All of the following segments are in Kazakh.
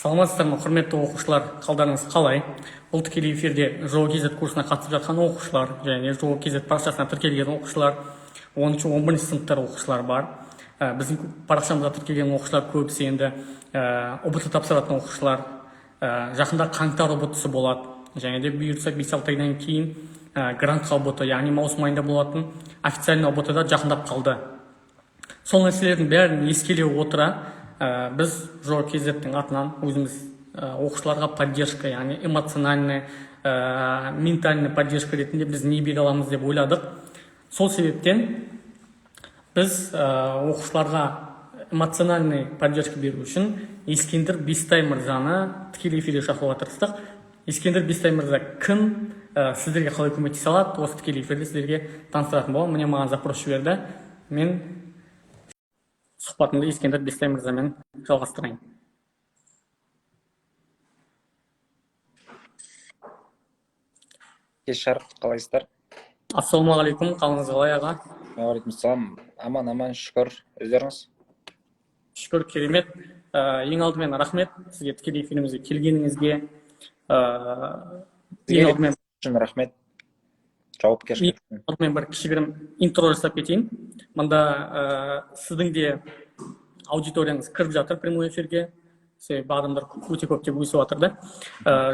Саламатсыздар ма, құрметті оқушылар, қалдарыңыз қалай? Бұл тікелей эфирде ЖО KZ курсына қатысып жатқан оқушылар, және ЖО KZ парақшасына тіркелген оқушылар, 10-11 сыныптар оқушылар бар. Біздің парақшамызға тіркелген оқушылар көбісі енді ұбт тапсыратын оқушылар. Жақында қаңтар ұбт болады, және де бұйыртса 5-6 айдан кейін грантқа ұбт, яғни маусым айында болатын официальный ұбт да жақындап қалды. Сол нәрселердің бәрін ескере отыра, біз ЖО KZ-тің атынан өзіміз оқушыларға поддержка, яғни эмоциональный, ментальный поддержка ретінде біз не бере аламыз деп ойладық. Сол себептен біз оқушыларға эмоциональный поддержка беру үшін Ескендір Бестай мырзаны тікелей эфирге шақыруға тырыстық. Ескендір Бестай мырза кім, сіздерге қалай көмектесе алады, осы тікелей эфирде сіздерге таныстыратын боламын. Міне маған запрос жіберді. Мен сұхбатымды Ескендір Бестай мырзамен жалғастырайын. Кеш жарық, қалайсыздар? Ассалаумағалейкум, қалыңыз қалай аға? Уағалейкумассалам, аман шүкір, өздеріңіз? Шүкір, керемет. Ең алдымен рахмет сізге тікелей эфирімізге келгеніңізге. Ең алдымен үшін рахмет. Жауапкершілік. Мен бір кішігірім интро жасап кетейін. Мында сіздің де аудиторияңыз кіріп жатыр прямой эфирге. Себебі адамдар өте көп деп өсіп жатыр да.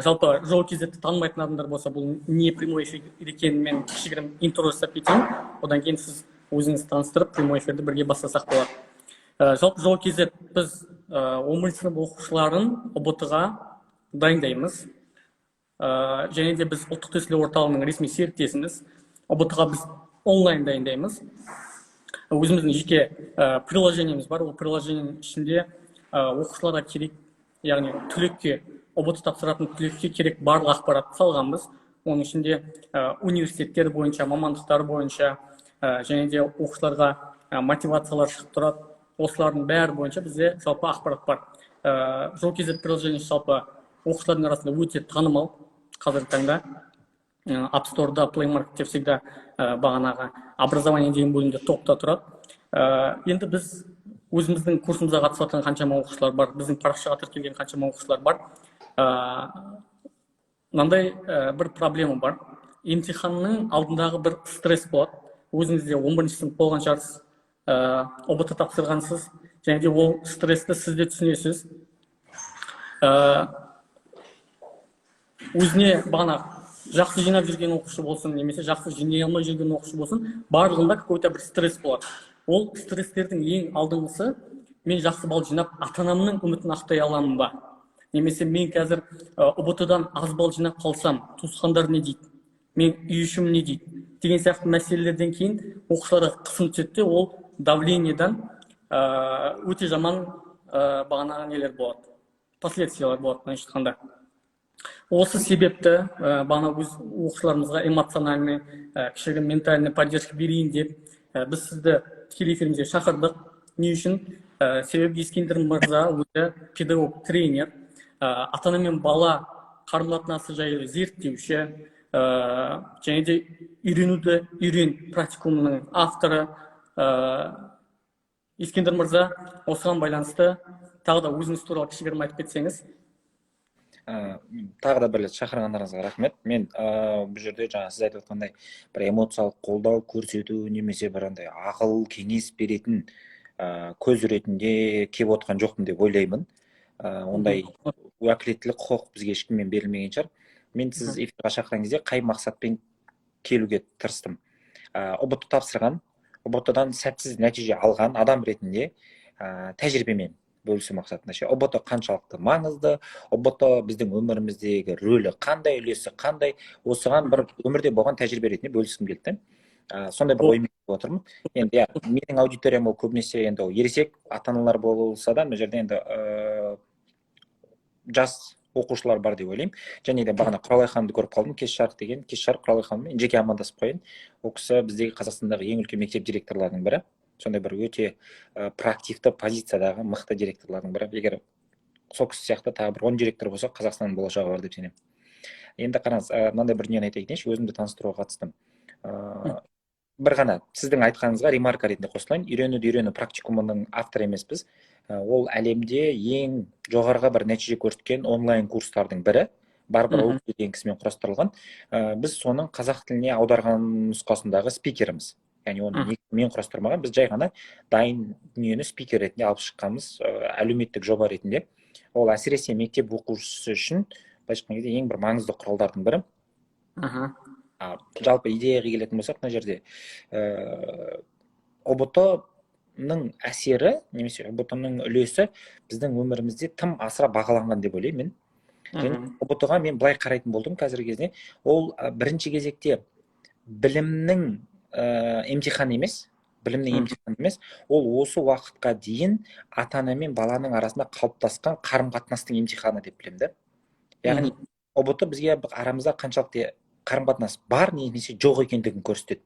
Жалпы ЖО KZ-ті танымайтын адамдар болса, бұл не прямой эфир екенін мен кішігірім интро жасап кетейін. Одан кейін сіз өзіңіз таныстырып прямой эфирді бірге бастасақ болады. Жалпы ЖО KZ біз 11 сынып оқушыларын ұбт-ға дайындаймыз. Және де біз ұлттық тестілеу орталығының ресми серіктесіміз. ұбт-ға біз онлайн дайындаймыз. Өзіміздің жеке приложениеміз бар. Ол приложенияның ішінде оқушыларға керек, яғни түлекке, ұбт тапсыратын түлекке керек барлық ақпарат салғанбыз. Оның ішінде университеттер бойынша, мамандықтар бойынша, және де оқушыларға мотивациялар шығып тұрады. Осылардың бәрі бойынша бізде жалпы ақпарат бар. ЖО KZ приложениесі жалпы оқушылардың арасында өте танымал қазіргі таңда. App Store-да, Play Market-те всегда бағанағы образование деген бөлімде топта тұрады. Енді біз өзіміздің курсымызға қатысып жатқан қаншама оқушылар бар, біздің парақшаға тіркелген қаншама оқушылар бар. Мынандай бір проблема бар. Емтиханның алдындағы бір стресс болады. Өзіңізде 11-ші сынып болған шығарсыз, ұбт тапсырғансыз, және де ол стрессті сіз де түсінесіз. Өзіне бағана жақсы жинап жүрген оқушы болсын, немесе жақсы жинай алмай жүрген оқушы болсын, барлығында какой-то бір стресс болады. Ол стресстердің ең алдыңғысы, мен жақсы балл жинап, ата-анамның үмітін ақтай аламын ба? Немесе мен қазір ұбт-дан аз балл жинап қалсам, туысқандар не дейді? Мен үй ішім не дейді? Деген сияқты мәселелерден кейін оқушыларға қысым түседі, ол давлениедан өте жаман бағанағы нелер болады. Последствиялар болады, былайша айтқанда. Осы себепті бағана өз оқушыларымызға эмоциональный, кішігірім ментальный поддержка берейін деп біз сізді тікелей эфирімізге шақырдық. Не үшін? Себебі Ескендір мырза өзі педагог, тренер, ата-ана мен бала қарым-қатынасы жайлы зерттеуші, және де үйренуді үйрен практикумының авторы. Ескендір мырза, осыған байланысты тағы да өзіңіз туралы кішігірім айтып кетсеңіз. Тағы да бір рет шақырғандарыңызға рахмет. Мен бұл жерде жаңа сіз айтып отқандай бір эмоциялық қолдау көрсету немесе бір андай ақыл кеңес беретін көз ретінде келіп отқан жоқпын деп ойлаймын. Ондай уәкілеттілік құқық бізге ешкіммен берілмеген шығар. Мен сіз эфирға шақырған кезде қай мақсатпен келуге тырыстым. ұбт тапсырған, ұбт-дан сәтсіз нәтиже алған адам ретінде тәжірибемен бөлісу мақсатында. ұбт қаншалықты маңызды, ұбт біздің өміріміздегі рөлі қандай, үлесі қандай, осыған бір өмірде болған тәжірибе ретінде бөліскім келді. Сондай бір оймен отырмын. Енді менің аудиториям ол көбінесе енді ересек ата-аналар болса да, мына жерде енді жас оқушылар бар деп ойлаймын. Және де бағана Құралай ханымды көріп қалдым, Кеш жарық деген, Кеш жарық Құралай ханыммен жеке амандасып қояйын. Ол кісі біздегі Қазақстандағы ең үлкен мектеп директорларының бірі. Сондай бір өте проактивті позициядағы мықты директорлардың бірі. Егер сол кісі сияқты тағы бір 10 директор болса, Қазақстанның болашағы бар деп сенемін. Енді қараңыз, мынандай бір дүниені айта кетейінші, өзімді таныстыруға қатыстым. бір ғана сіздің айтқаныңызға ремарка ретінде қосылайын. Үйрену практикумының авторы емеспіз. Ол әлемде ең жоғарғы бір нәтиже көрсеткен онлайн курстардың бірі. Барбара Ук деген кісімен құрастырылған. Біз соның қазақ тіліне аударған нұсқасындағы спикеріміз. Яғни оны мен құрастырмаған, біз жай ғана дайын дүниені спикер ретінде алып шыққанбыз, әлеуметтік жоба ретінде. Ол әсіресе мектеп оқушысы үшін былайша айтқан кезде ең бір маңызды құралдардың бірі. Жалпы идеяға келетін болсақ, мына жерде ұбт-ның әсері немесе ұбт-ның үлесі біздің өмірімізде тым асыра бағаланған деп ойлаймын мен. Және ұбт-ға мен былай қарайтын болдым қазіргі кезде. Ол бірінші кезекте білімнің емтихан емес, ол осы уақытқа дейін ата-ана мен баланың арасында қалыптасқан қарым-қатынастың емтиханы деп білемін да. Яғни ұбт бізге арамызда қаншалықты қарым-қатынас бар немесе жоқ екендігін көрсетеді.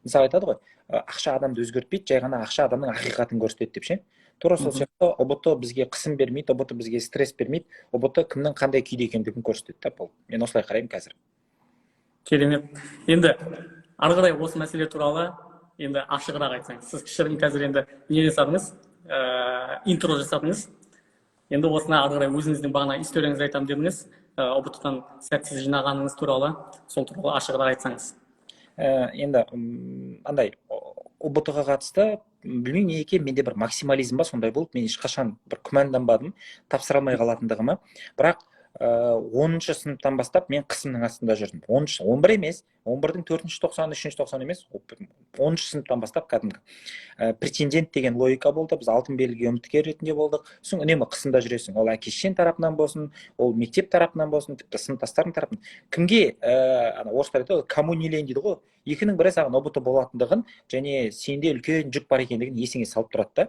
Мысалы айтады ғой, ақша адамды өзгертпейді, жай ғана ақша адамның ақиқатын көрсетеді деп ше. Тура сол сияқты ұбт бізге қысым бермейді, ұбт бізге стресс бермейді, ұбт кімнің қандай күйде екендігін көрсетеді. Мен осылай қараймын қазір. Керемет. Енді ары қарай осы мәселе туралы енді ашығырақ айтсаңыз. Сіз кішігірім қазір енді не жасадыңыз, интро жасадыңыз. Енді осына ары қарай өзіңіздің бағана историяңызды айтамын дедіңіз. ұбт-тан сәтсіз жинағаныңыз туралы, сол туралы ашығырақ айтсаңыз. Енді андай ұбт-ға қатысты білмеймін неге менде бір максимализм ба сондай болып, мен ешқашан бір күмәнданбадым тапсыра алмай қалатындығыма. Бірақ 10-шы сыныптан бастап мен қысымның астында жүрдім. 11 емес, 11-дің 4-ші тоқсаны, 3-ші тоқсаны емес, 10-шы сыныптан бастап кәдімгі претендент деген логика болды. Біз алтын белгіге үміткер ретінде болдық. Соң үнемі қысымда жүресің. Ол әке-шешең тарапынан болсын, ол мектеп тарапынан болсын, тіпті сыныптастарың тарапынан. Кімге орыстар айтады, кому не лень дейді ғой. Екінің бірі саған ұбт болатындығын және сенде үлкен жүк бар екендігін есіңе салып тұрады да.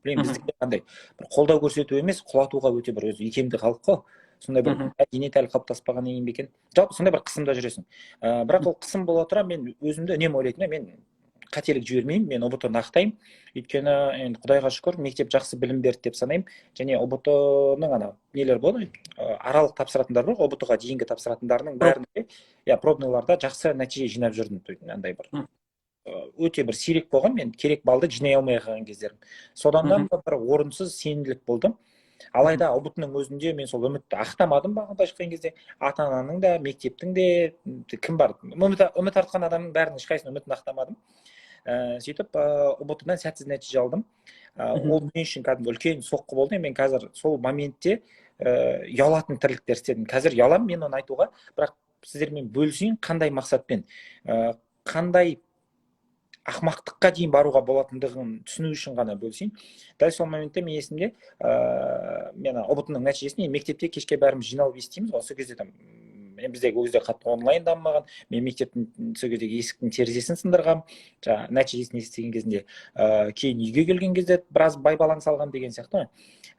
Білемін, біздікте қандай бір қолдау көрсету емес, құлатуға өте бір өзі икемді халық қой. Сондай бір мәдениет әлі қалыптаспаған ең бекен. Жалпы сондай бір қысымда жүресің. Бірақ ол қысым бола тұра мен өзімді үнемі ойлайтын, мен қателік жібермеймін, мен ұбт-ны ақтаймын. Өйткені енді Құдайға шүкір, мектеп жақсы білім берді деп санаймын. Және ұбт-ның нелер болды, аралық тапсыратындар бар, ұбт-ға дейінгі тапсыратындарының бәрінде, пробныйларда жақсы нәтиже жинап жүрдім. Андай бір өте бір сирек болған, мен керек балды жинай алмай қалған кездерім. Содан бір орынсыз сенімділік болды. Алайда ұбт-ның өзінде мен сол үмітті ақтамадым былайша айтқан кезде. Ата-ананың да, мектептің де кім бар? Үміт артқан адамның бәрінің ешқайсының үмітін ақтамадым. Сөйтіп ұбт-дан сәтсіз нәтиже алдым. Ол мен үшін кәдімгі үлкен соққы болды. Мен қазір сол моментте ұялатын тірліктер істедім. Қазір ұяламын мен оны айтуға, бірақ сіздермен бөлісейін, қандай мақсатпен, қандай ақмақтыққа дейін баруға болатындығын түсіну үшін ғана бөлсейін. Дәл сол моментте мен есімде, мен ұбт-ның нәтижесін мектепте кешке бәріміз жиналып естиміз. Осы кезде біздегі ол кезде қатты онлайн дамымаған, мен мектептің сол кездегі есіктің терезесін сындырғам, нәтижесін естіген кезінде, кейін үйге келген кезде біраз байбалаң салғам деген сияқты.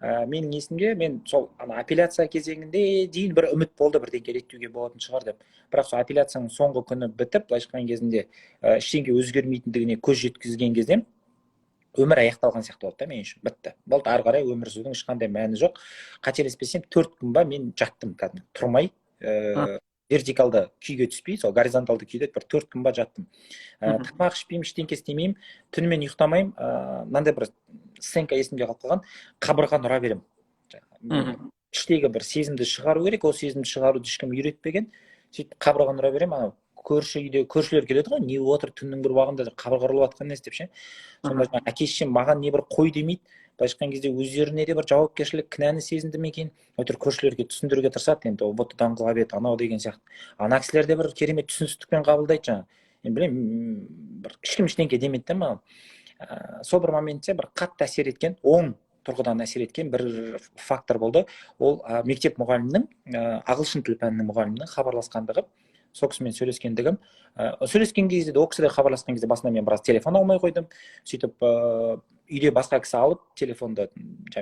Менің есімде, мен сол апелляция кезеңінде дейін бір үміт болды, бірдеңе реттеуге болатын шығар деп. Бірақ сол апелляцияның соңғы күні бітіп, былайша айтқан кезінде ештеңе өзгермейтіндігіне көз жеткізген кезде өмір аяқталған сияқты болды да мен үшін. Бітті. Болды, ары қарай өмір сүрудің ешқандай мәні жоқ. Қателеспесем 4 күн ба мен жаттым кәдімгі, тұрмай, вертикалды күйге түспей, сол горизонталды күйде бір 4 күн ба жаттым. Тамақ ішпеймін, ештеңе істемеймін, түнімен ұйықтамаймын. Мынандай бір сценка есімде қалып қалған, қабырғаны ұра беремін. Іштегі бір сезімді шығару керек, ол сезімді шығаруды ешкім үйретпеген. Сөйтіп қабырғаны ұра беремін, көрші үйде көршілер келеді ғой, не отыр түннің бір уағында қабырға ұрлап жатқан не істеп ше. Сонда әке-шешем маған не бір қой демейді. Былайша айтқан кезде өздеріне де бір жауапкершілік, кінәні сезінді ме екен, өтір көршілерге түсіндіруге тырысады, енді ұбт-дан құлап еді, анау деген сияқты. Ана кісілер де бір керемет түсіністікпен қабылдайды жаңа. Мен білемін, бір ешкім ештеңке демейді да маған. Сол бір моментте бір қатты әсер еткен, оң тұрғыдан әсер еткен бір фактор болды. Ол мектеп мұғалімінің, ағылшын тілі пәнінің мұғалімінің хабарласқандығы, сол кісімен сөйлескендігім. Сөйлескен кезде де, ол кісілер хабарласқан кезде басында мен біраз телефон алмай қойдым. Сөйтіп үйде басқа кісі алып телефонды,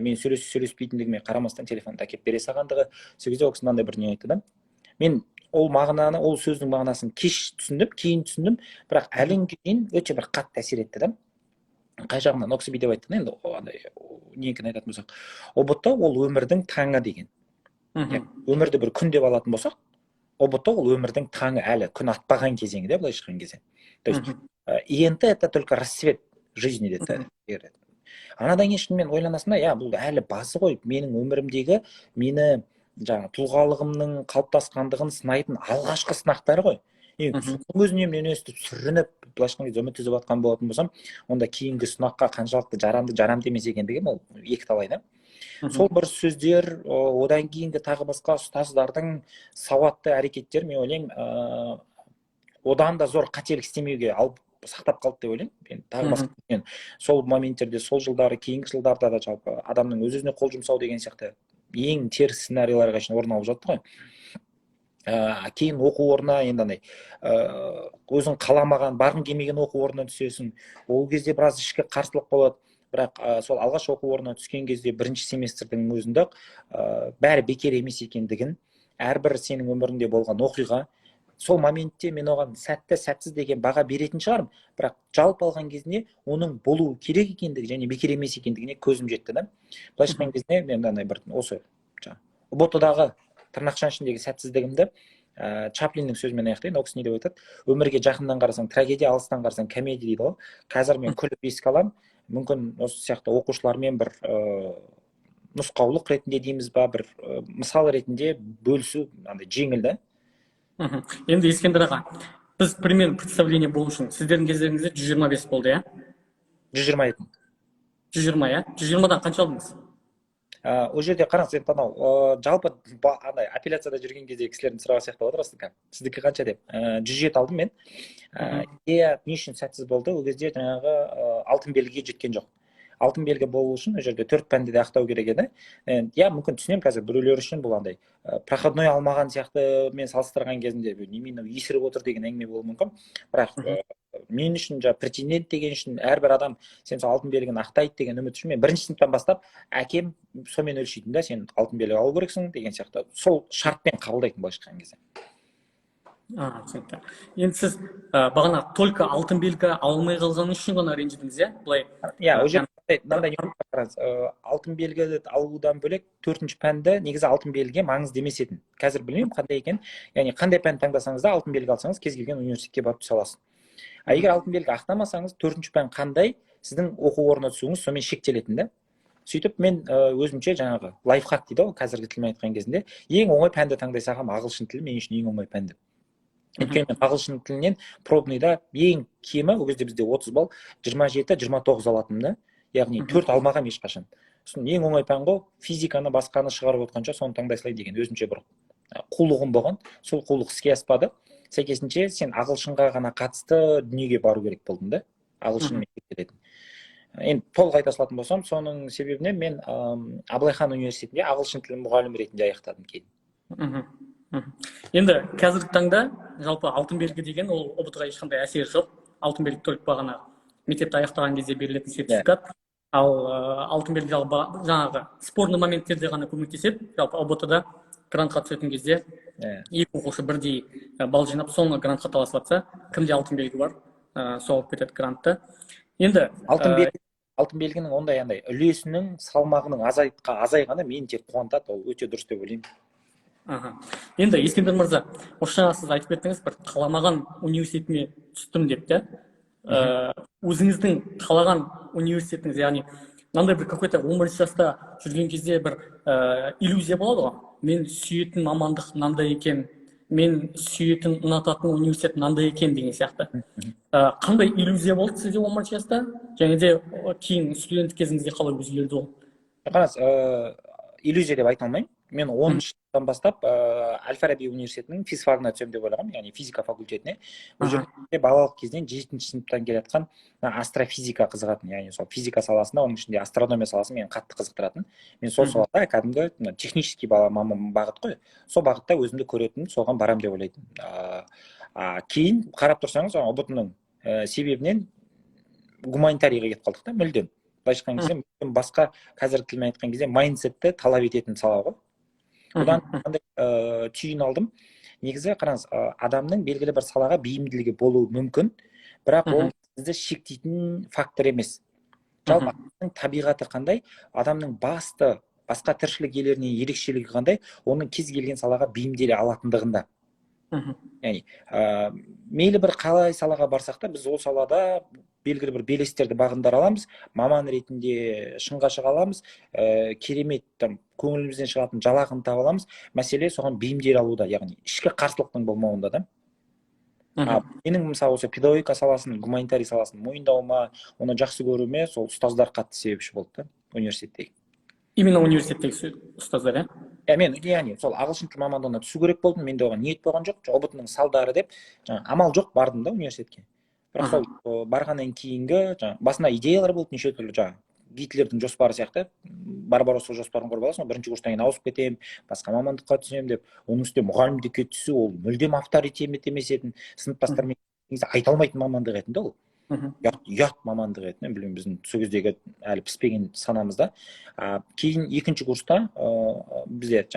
мен сөйлеспейтіндігіме қарамастан телефонды әкеп бере салғандығы. Сол кезде ол кісі мынандай бір не айтты да. Мен ол мағынаны, ол сөздің мағынасын кеш түсіндім, кейін түсіндім, бірақ әлі күнге дейін өте бір қатты әсер етті да. Қай жағынан ол кісі бүйтіп айтты да, енді не екенін айтатын болсақ, ұбт ол өмірдің таңы деген. Өмірді бір күн деп алатын болсақ, ұбт ол өмірдің таңы, әлі күн атпаған кезеңі де, былайша айтқан кезде. То есть ент это только рассвет жизни деді. Анадан кейін шынымен ойланасың да, бұл әлі басы ғой, менің өмірімдегі мені жаңа тұлғалығымның қалыптасқандығын сынайтын алғашқы сынақтары ғой. Соның өзіне мен өстіп сүрініп, былайша айтқан кезде үміт үзіп жатқан болатын болсам, онда кейінгі сынаққа қаншалықты жарамды емес екендігім ол екіталай да. Сол бір сөздер, одан кейінгі тағы басқа ұстаздардың сауатты әрекеттер, мен ойлаймын, одан да зор қателік істемеуге алып сақтап қалды деп ойлаймын. Мен тағы басқа сол моменттерде, сол жылдары, кейінгі жылдарда да жалпы адамның өз-өзіне қол жұмсау деген сияқты ең теріс сценарийларға шейін орын алып жатты ғой. Кейін оқу орнына енді андай өзің қаламаған, барғың келмеген оқу орнына түсесің. Ол кезде біраз ішкі қарсылық болады. Бірақ сол алғаш оқу орнына түскен кезде бірінші семестрдің өзінде бәрі бекер емес екендігін, әрбір сенің өміріңде болған оқиға, сол моментте мен оған сәтті, сәтсіз деген баға беретін шығармын. Бірақ жалпы алған кезінде оның болуы керек екендігі және бекер емес екендігіне көзім жетті да. Былайша айтқан кезде мен андай бір осы ұбт-дағы тырнақшаның ішіндегі сәтсіздігімді Чаплиннің сөзімен аяқтайын. Ол кісі не деп айтады? Өмірге жақыннан қарасаң трагедия, алыстан қарасаң комедия дейді ғой. Қазір мен күліп еске аламын. Мүмкін осы сияқты оқушылармен бір нұсқаулық ретінде дейміз ба, бір мысал ретінде бөлісу андай жеңіл да. Енді Ескендір аға, біз пример представление болу үшін сіздердің кездеріңізде 125 болды, иә? 120 еді. 120, иә? 120-дан қанша алдыңыз? Ол жерде қараңыз, енді анау жалпы андай апелляцияда жүрген кезде кісілердің сұрағы сияқты болады расында. Сіздікі қанша деп? 107 алдым мен. Не үшін сәтсіз болды? Ол кезде жаңағы алтын белгіге жеткен жоқ. Алтын белгі болу үшін ол жерде 4 пәнді де ақтау керек еді. Мүмкін түсінемін, қазір біреулер үшін бұл андай проходной алмаған сияқты мен салыстырған кезінде немене есіріп отыр деген әңгіме болуы мүмкін. Бірақ мен үшін претендент деген үшін әрбір адам сен сол алтын белгіні ақтайды деген үміт үшін мен бірінші сыныптан бастап әкем сонымен өлшейтін да, сен алтын белгі алу керексің деген сияқты. Сол шартпен қабылдайтын былайша айтқан кезде. Түсінікті. Енді сіз бағана только алтын белгі алмай қалғаны үшін ғана ренжідіңіз, иә? Былай. Ол жерде алтын белгі алудан бөлек 4-ші пәнді негізі алтын белгіге маңызды емес етін. Қазір білмеймін қандай екен. Яғни қандай пән таңдасаңыз да алтын белгі алсаңыз кез келген университетке барып түсе аласыз. Егер алтын белгі ақтамасаңыз 4-ші пән қандай, сіздің оқу орнына түсуіңіз сомен шектелетін да. Сөйтіп мен өзімше жаңағы лайфхак дейді ғой, қазіргі тілмен айтқан кезінде ең оңай пәнді таңдай салсам ағылшын тілі мен үшін ең оңай пәнді. Өйткені ағылшын тілінен пробныйда ең кемі ол кезде бізде 30 балл 27-29 алатынмын да. Яғни 4 алмағам ешқашан. Сосын ең оңай пән ғой, физиканы басқаны шығарып отқанша соны таңдай салайын деген өзімше бір қулығым болған. Сол қулық іске аспады. Сәйкесінше сен ағылшынға ғана қатысты дүниеге бару керек болдың да. Ағылшынмен келетін. Енді толық айта салатын болсам, соның себебінен мен Абылайхан университетінде ағылшын тілі мұғалімі ретінде аяқтадым кейін. Енді қазіргі таңда жалпы алтын белгі деген ол ұбт-ға ешқандай әсері жоқ. Алтын белгі только бағана мектепті аяқтаған кезде берілетін сертификат. Ал алтын белгі жаңағы спорный моменттерде ғана көмектеседі. Жалпы ұбт-да грантқа түсетін кезде екі оқушы бірдей балл жинап, соңғы грантқа таласып жатса, кімде алтын белгі бар, сол алып кетеді грантты. Енді алтын белгінің ондай үлесінің салмағының азайғаны мені тек қуантады, ол өте дұрыс деп ойлаймын. Енді Ескендір мырза, осы жаңа сіз айтып кеттіңіз, бір қаламаған университетіме түстім деп те. Өзіңіздің қалаған университетіңіз, яғни мынандай бір какой-то 11 жаста жүрген кезде бір иллюзия болады ғой. Мен сүйетін мамандық мынандай екен, мен сүйетін ұнататын университет мынандай екен деген сияқты. Қандай иллюзия болды сізде 11 жаста? Және де кейін студент кезіңізде қалай өзгерді ол? Қараңыз, иллюзия деп айта алмаймын. Мен 10 жылдан бастап Әл-Фараби университетінің физфагына түсемін деп ойлағам, яғни физика факультетіне. Ол жерде балалық кезден 7-ші сыныптан келе жатқан астрофизика қызығатын, яғни сол физика саласында, оның ішінде астрономия саласы мені қатты қызықтыратын. Мен сол салада кәдімгі технический бағыт қой. Сол бағытта өзімді көретін, соған барам деп ойлайтын. Кейін қарап тұрсаңыз, ұбт-ның себебінен гуманитарийға кетіп қалдық та, мүлдем. Былайша айтқан кезде басқа қазіргі тілмен айтқан кезде майндсетті талап ететін сала ғой. Одан қандай түйін алдым. Негізі қараңыз, адамның белгілі бір салаға бейімділігі болуы мүмкін, бірақ ол сізді шектейтін фактор емес. Жалпы адамның табиғаты қандай, адамның басқа тіршілік иелерінен ерекшелігі қандай, оның кез келген салаға бейімделе алатындығында. яғни мейлі бір қалай салаға барсақ та біз ол салада белгілі бір белестерді бағындыра аламыз, маман ретінде шыңға шыға аламыз, керемет көңілімізден шығатын жалақыны таба аламыз. Мәселе соған бейімделе алуда, яғни ішкі қарсылықтың болмауында да. Менің мысалы осы педагогика саласын, гуманитарий саласын мойындауыма, оны жақсы көруіме сол ұстаздар қатты себепші болды да, университеттегі. Именно университеттегі ұстаздар, мен яғни сол ағылшын тіл мамандығына түсу керек болдым, менде оған ниет болған жоқ, ұбт-ның салдары деп, амал жоқ, бардым да университетке. Бірақ сол барғаннан кейінгі басында идеялар болды, неше түрлі Гитлердің жоспары сияқты, Барбаросса жоспарын құрып аласың, бірінші курстан кейін ауысып кетемін, басқа мамандыққа түсемін деп, оның үстіне мұғалімдікке түсу, ол мүлдем авторитет емес етін, сыныптастармен айта алмайтын мамандық етін да ол. Ұят мамандық етін, білмеймін, біздің сол кездегі әлі піспеген санамызда. Кейін екінші курста бізде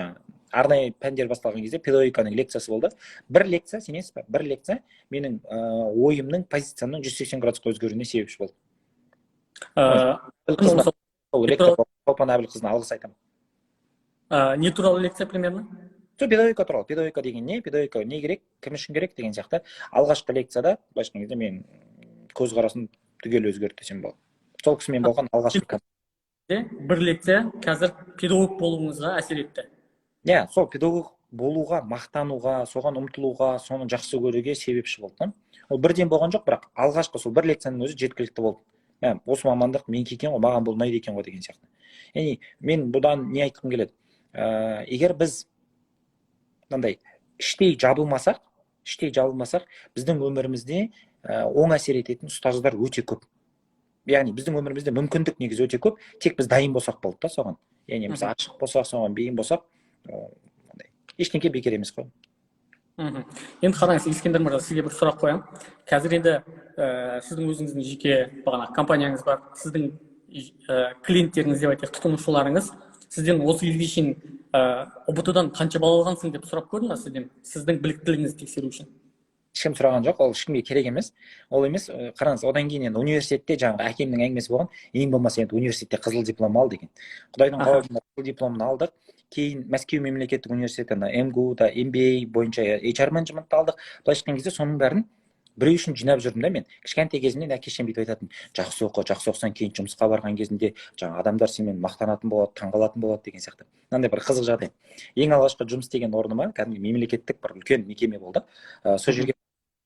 арнайы пәндер басталған кезде педагогиканың лекциясы болды. Бір лекция, сенесіз бе? Бір лекция менің ойымның, позициямның 180 градусқа өзгеруіне себепші болды. Шолпан Әбілқызына алғыс айтамын. Не туралы лекция примерно? Педагогика туралы. Педагогика деген не? Педагогика не керек, кім үшін керек деген сияқты. Алғашқы лекцияда, былайша айтқан кезде мен көзқарасын түгел өзгертті десем болады. Сол кісімен болған алғашқы. Бір лекция қазір педагог болуыңызға әсер етті. Сол педагог болуға, мақтануға, соған ұмтылуға, соны жақсы көруге себепші болды. Ол бірден болған жоқ, бірақ алғашқы сол бір лекцияның өзі жеткілікті болды. Осы мамандық менікі екен ғой, маған болмайды екен ғой деген сияқты. Яғни мен бұдан не айтқым келеді? Егер біз іштей жабылмасақ, біздің өмірімізде оң әсер ететін ұстаздар өте көп. Яғни біздің өмірімізде мүмкіндік негізі өте көп, тек біз дайын болсақ болды да соған. Яғни біз ашық болсақ, соған бейім болсақ, ештеңке бекер емес қой. Енді қараңыз, Ескендір мырза, сізге бір сұрақ қоямын. Қазір енді сіздің өзіңіздің жеке компанияңыз бар, сіздің клиенттеріңіз деп айтайық, тұтынушыларыңыз сізден осы кезге шейін ұбт-дан қанша балл алғансың деп сұрап көрді ме сізден, сіздің біліктілігіңізді тексеру үшін? Ешкім сұраған жоқ, ол ешкімге керек емес. Ол емес, қараңыз, одан кейін енді университетте жаңағы әкемнің әңгімесі болған, ең болмаса енді университетте қызыл диплом ал деген. Құдайдың қалауымен қызыл дипломын алдық. Кейін Мәскеу мемлекеттік университетінде МГУ-да MBA бойынша HR менеджментті алдық. Былайша айтқан кезде соның бәрін біреу үшін жинап жүрдім да мен. Кішкентай кезімнен әке-шешем бүйтіп айтатын, жақсы оқысаң кейін жұмысқа барған кезінде жаңа адамдар сенімен мақтанатын болады, таңғалатын болады деген сияқты. Мынандай бір қызық жағдай. Ең алғашқы жұмыс істеген орныма кәдімгі мемлекеттік бір үлкен мекеме болды. Сол жерге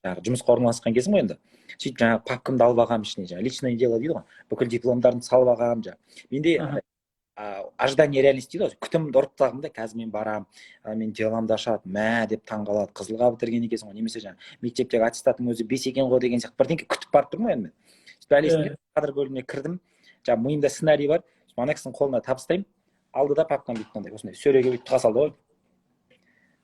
жұмысқа орналасқан кезім ғой енді. Сөйтіп жаңағы папкамды алып алғам ішіне, личное дело дейді ғой. Бүкіл дипломдарын салып алғам. Менде ожидание реальности дейді ғой. Күтімді ұрып тастағанда қазір мен барам, мен деломды ашады, мә деп таңғалады, қызылға бітірген екенсің ғой, немесе мектептегі аттестатың өзі 5 екен ғой деген сияқты бірдеңке күтіп барып тұрмын ғой енді мен. Сөйтіп кадр бөліміне кірдім, миымда сценарий бар, ана кісінің қолына табыстаймын, алды да папканы бүйтіп осындай сөреге бүйтіп тыға салды ғой.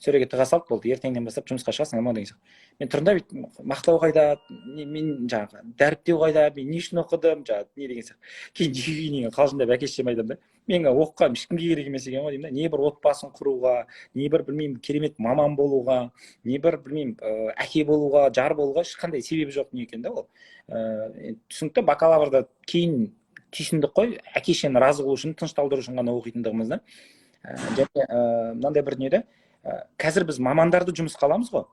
Сөреге тыға салып болды, ертеңнен бастап жұмысқа шығасың аман деген сияқты. Мен тұрында бүйтіп мақтау қайда, мен дәріптеу қайда, мен не үшін оқыдым, не деген сияқты. Кейін жиі қалжыңдап әке-шешеме айтамын да, мен оқығаным ешкімге керек емес екен ғой деймін да. Не бір отбасын құруға, не бір білмеймін керемет маман болуға, не бір білмеймін әке болуға, жар болуға ешқандай себебі жоқ не екен да ол. Түсінікті, бакалаврда кейін түйсіндік қой, әке-шешені разы қылу үшін, тынышталдыру үшін ғана оқитындығымызды. Және мынандай бір дүниеде қазір біз мамандарды жұмысқа аламыз ғой.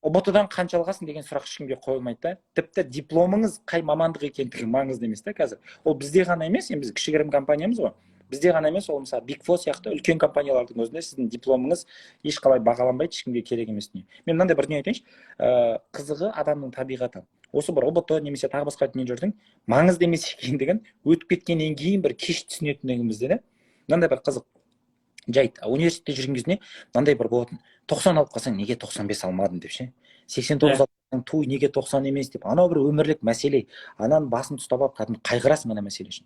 ұбт-дан қанша алғансың деген сұрақ ешкімге қойылмайды да. Тіпті дипломыңыз қай мамандық екендігі маңызды емес та қазір. Ол бізде ғана емес, біз кішігірім компаниямыз ғой. Бізде ғана емес, ол мысалы Big Four сияқты үлкен компаниялардың өзінде сіздің дипломыңыз ешқалай бағаланбайды, ешкімге керек емес дүние. Мен мынандай бір дүние айтайыншы, қызығы адамның табиғаты. Осы бір ұбт немесе тағы басқа дүниелердің маңызды емес екендігін өтіп кеткеннен кейін бір кеш түсінетіндігімізде да. Мынандай бір қызық жайт, университетте жүрген кезінде мынандай бір болатын, 90 алып қалсаң неге 95 алмадың деп ше, 89 алсаң туй неге 90 емес деп, анау бір өмірлік мәселе, анан басын ұстап алып кәдімгі қайғырасың ана мәселе үшін.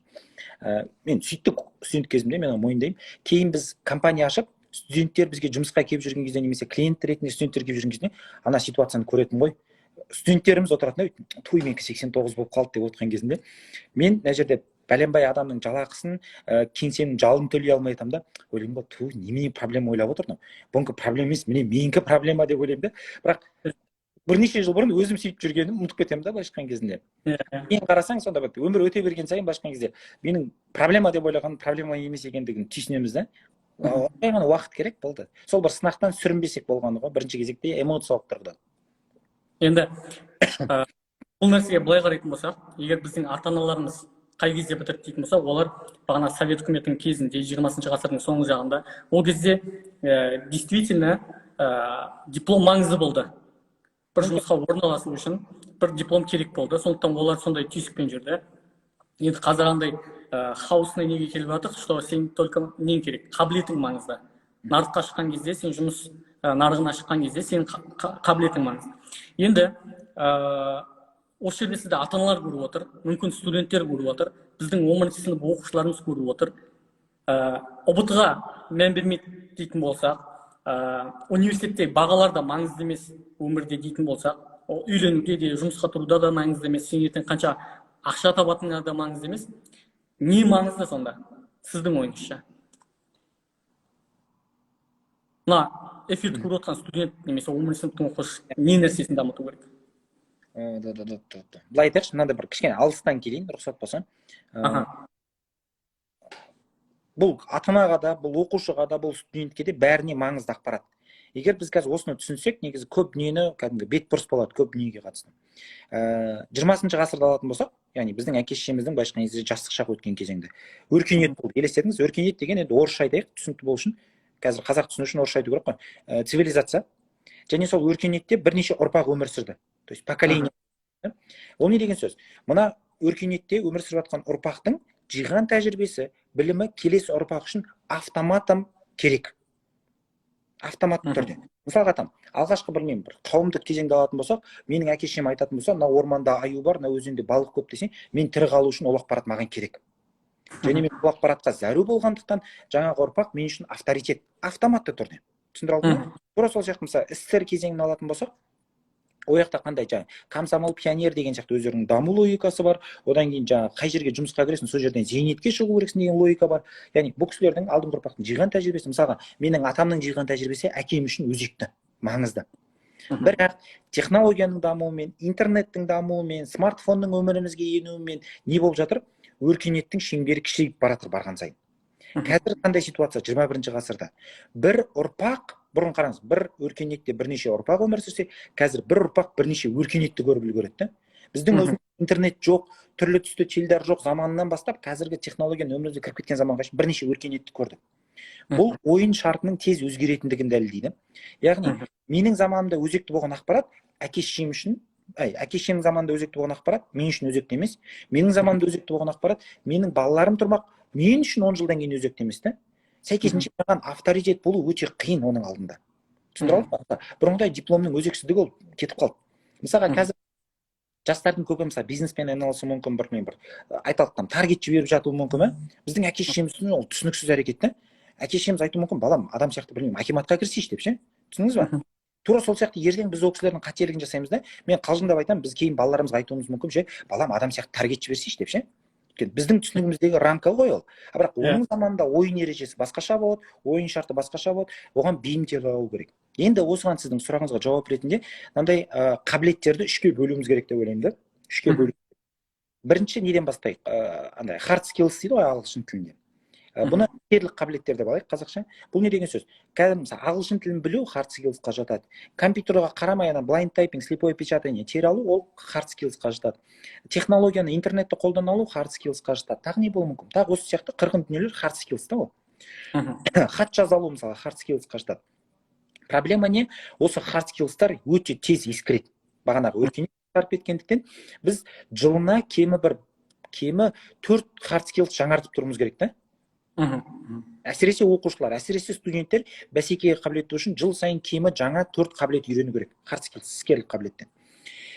Мен сөйттік студент кезімде мен мойындаймын, кейін біз компания ашып, студенттер бізге жұмысқа келіп жүрген кезде немесе клиент ретінде студенттер келіп жүрген кезде ана ситуацияны көретін ғой. Студенттеріміз отыратын, туй менікі 89 болып қалды деп отырған кезінде, мен мына жерде бәленбай адамның жалақысын, кеңсенің жалын төлей алмай жатам да, ойлаймын ба, туй немене проблема ойлап отырмын. Бұныңкі проблема емес, міне менікі проблема деп ойлаймын да. Бірақ бірнеше жыл бұрын өзім сөйтіп жүргенім ұмытып кетемін да былайша айтқан кезінде. Кейін қарасаң, сонда өмір өте берген сайын былайша айтқан кезде менің проблема деп ойлағаным проблема емес екендігін түйсінеміз да. жай ғана уақыт керек болды. Сол бір сынақтан сүрінбесек болғаны ғой, бірінші кезекте эмоциялық тұрғыдан. Енді бұл нәрсеге былай қарайтын болсақ, егер біздің ата-аналарымыз қай кезде бітірді дейтін болса, олар бағана совет үкіметінің кезінде 20 ғасырдың соңғы жағында, ол кезде действительно диплом маңызды болды. Бір жұмысқа орналасу үшін бір диплом керек болды. Сондықтан олар сондай түйсікпен жүрді. Енді қазір андай хаусына неге келіп жатыр, что сен только нең керек, қабілетің маңызды. Нарыққа шыққан кезде, сен жұмыс нарығына шыққан кезде сенің қабілетің маңызды. Енді осы жерде сізді ата-аналар көріп отыр, мүмкін студенттер көріп отыр, біздің 10-шы сынып оқушыларымыз көріп отыр. ұбт-ға мән бермейді дейтін болсақ, университетте бағалар да маңызды емес өмірде дейтін болсақ, үйленуде де, жұмысқа тұруда да маңызды емес, сен ертең қанша ақша табатыныңа да маңызды емес. Не маңызды сонда, сіздің ойыңызша? Мына эфирді көріп отқан студент немесе 10-шы сыныптың оқушысы не нәрсесін дамыту керек? Былай айтайықшы, мынандай бір кішкене алыстан келейін, рұқсат болса. Бұл ата-анаға да, бұл оқушыға да, бұл студентке де бәріне маңызды ақпарат. Егер біз қазір осыны түсінсек, негізі көп дүниені кәдімгі бетбұрыс болады, көп дүниеге қатысты. 20-шы ғасырда алатын болсақ, яғни біздің әке-шешеміздің былайша айтқан кезде жастық шақ өткен кезеңде өркениет болды. Елестетіңіз, өркениет деген енді орысша айтайық, түсінікті болу үшін, қазір қазақ түсіну үшін орысша айту керек қой. Цивилизация. Және сол өркениетте бірнеше ұрпақ өмір сүрді. То есть поколение. Ол не деген сөз? Мына өркениетте өмір сүріп жатқан ұрпақтың жиған тәжірибесі, білімі келесі ұрпақ үшін автоматом керек. Автоматты түрде. Мысалға айтамын, алғашқы білмеймін, бір қауымдық кезеңді алатын болсақ, менің әке-шешем айтатын болса, мына орманда аю бар, мына өзенде балық көп десең, мен тірі қалу үшін ол ақпарат маған керек. Және мен бұл ақпаратқа зәру болғандықтан, жаңағы ұрпақ мен үшін авторитет, автоматты түрде. Түсіндіре алдым ба? Тура сол сияқты мысалы СССР кезеңін алатын болсақ, ол жақта қандай жаңағы комсомол, пионер деген сияқты өздерінің даму логикасы бар. Одан кейін жаңағы қай жерге жұмысқа кіресің, сол жерден зейнетке шығу керексің деген логика бар. Яғни бұл кісілердің алдыңғы ұрпақтың жиған тәжірибесі, мысалға менің атамның жиған тәжірибесі әкем үшін өзекті, маңызды. Бірақ технологияның дамуымен, интернеттің дамуымен, смартфонның өмірімізге енуімен не болып жатыр? Өркениеттің шеңбері кішірейіп бара жатыр барған сайын. Қазір қандай ситуация 21-ші ғасырда? Бір ұрпақ, бұрын қараңыз, бір өркениетте бірнеше ұрпақ өмір сүрсе, қазір бір ұрпақ бірнеше өркениетті көріп үлгереді. Біздің өзіміз интернет жоқ, түрлі түсті теледидар жоқ заманынан бастап қазіргі технологияның өмірімізге кіріп кеткен заманға шейін бірнеше өркениетті көрдік. Бұл ойын шартының тез өзгеретіндігін дәлелдейді. Яғни менің заманымда өзекті болған ақпарат әке-шешем үшін, әке-шешемнің заманында өзекті болған ақпарат мен үшін өзекті емес. Менің заманымда өзекті болған ақпарат менің балаларым тұрмақ мен үшін 10 жылдан кейін өзекті емес. Сәйкесінше маған авторитет болу өте қиын оның алдында. Түсіндіре алдым ба? Бұрынғыдай дипломның өзексіздігі ол кетіп қалды. Мысалға қазір жастардың көбі мысалы бизнеспен айналысуы мүмкін, бір айталықтан таргет жіберіп жатуы мүмкін. Біздің әке-шешеміз үшін ол түсініксіз әрекет. Әке-шешеміз айтуы мүмкін, балам, адам сияқты білмеймін, акиматқа кірісейші деп ше. Түсіндіңіз ба? Тура сол сияқты ертең біз ол кісілердің қателігін жасаймыз да. Мен қалжыңдап айтамын, біз кейін балаларымызға айтуымыз мүмкін ше, балам, адам сияқты таргет жіберсейші деп ше. Біздің түсінігіміздегі рамка ғой ол. Бірақ оның заманында ойын ережесі басқаша болады, ойын шарты басқаша болады, оған бейімделіп алу керек. Енді осыған сіздің сұрағыңызға жауап ретінде мынандай қабілеттерді үшке бөлуіміз керек деп ойлаймын да. Үшке бөлу. Бірінші неден бастайық? Андай hard skills дейді ғой ағылшын тілінде. Бұны іскерлік қабілеттер деп алайық қазақша. Бұл не деген сөз? Кәдімгі мысалы ағылшын тілін білу hard skillsқа жатады. Компьютерға қарамай blind typing, слепое печатание тері алу ол hard skillsқа жатады. Технологияны, интернетті қолдана алу hard skillsқа жатады. Тағы не болуы мүмкін? Тағы осы сияқты қырғын дүниелер hard skills та ол. Хат жаза алу мысалы hard skillsқа жатады. Проблема не? Осы hard skillстар өте тез ескіреді. Бағанағы өркениет тарап кеткендіктен біз жылына кемі 4 hard skills жаңартып тұруымыз керек та. Әсіресе оқушылар, әсіресе студенттер бәсекеге қабілетті үшін жыл сайын кемі жаңа 4 қабілет үйрену керек. Hard skills, іскерлік қабілеттен.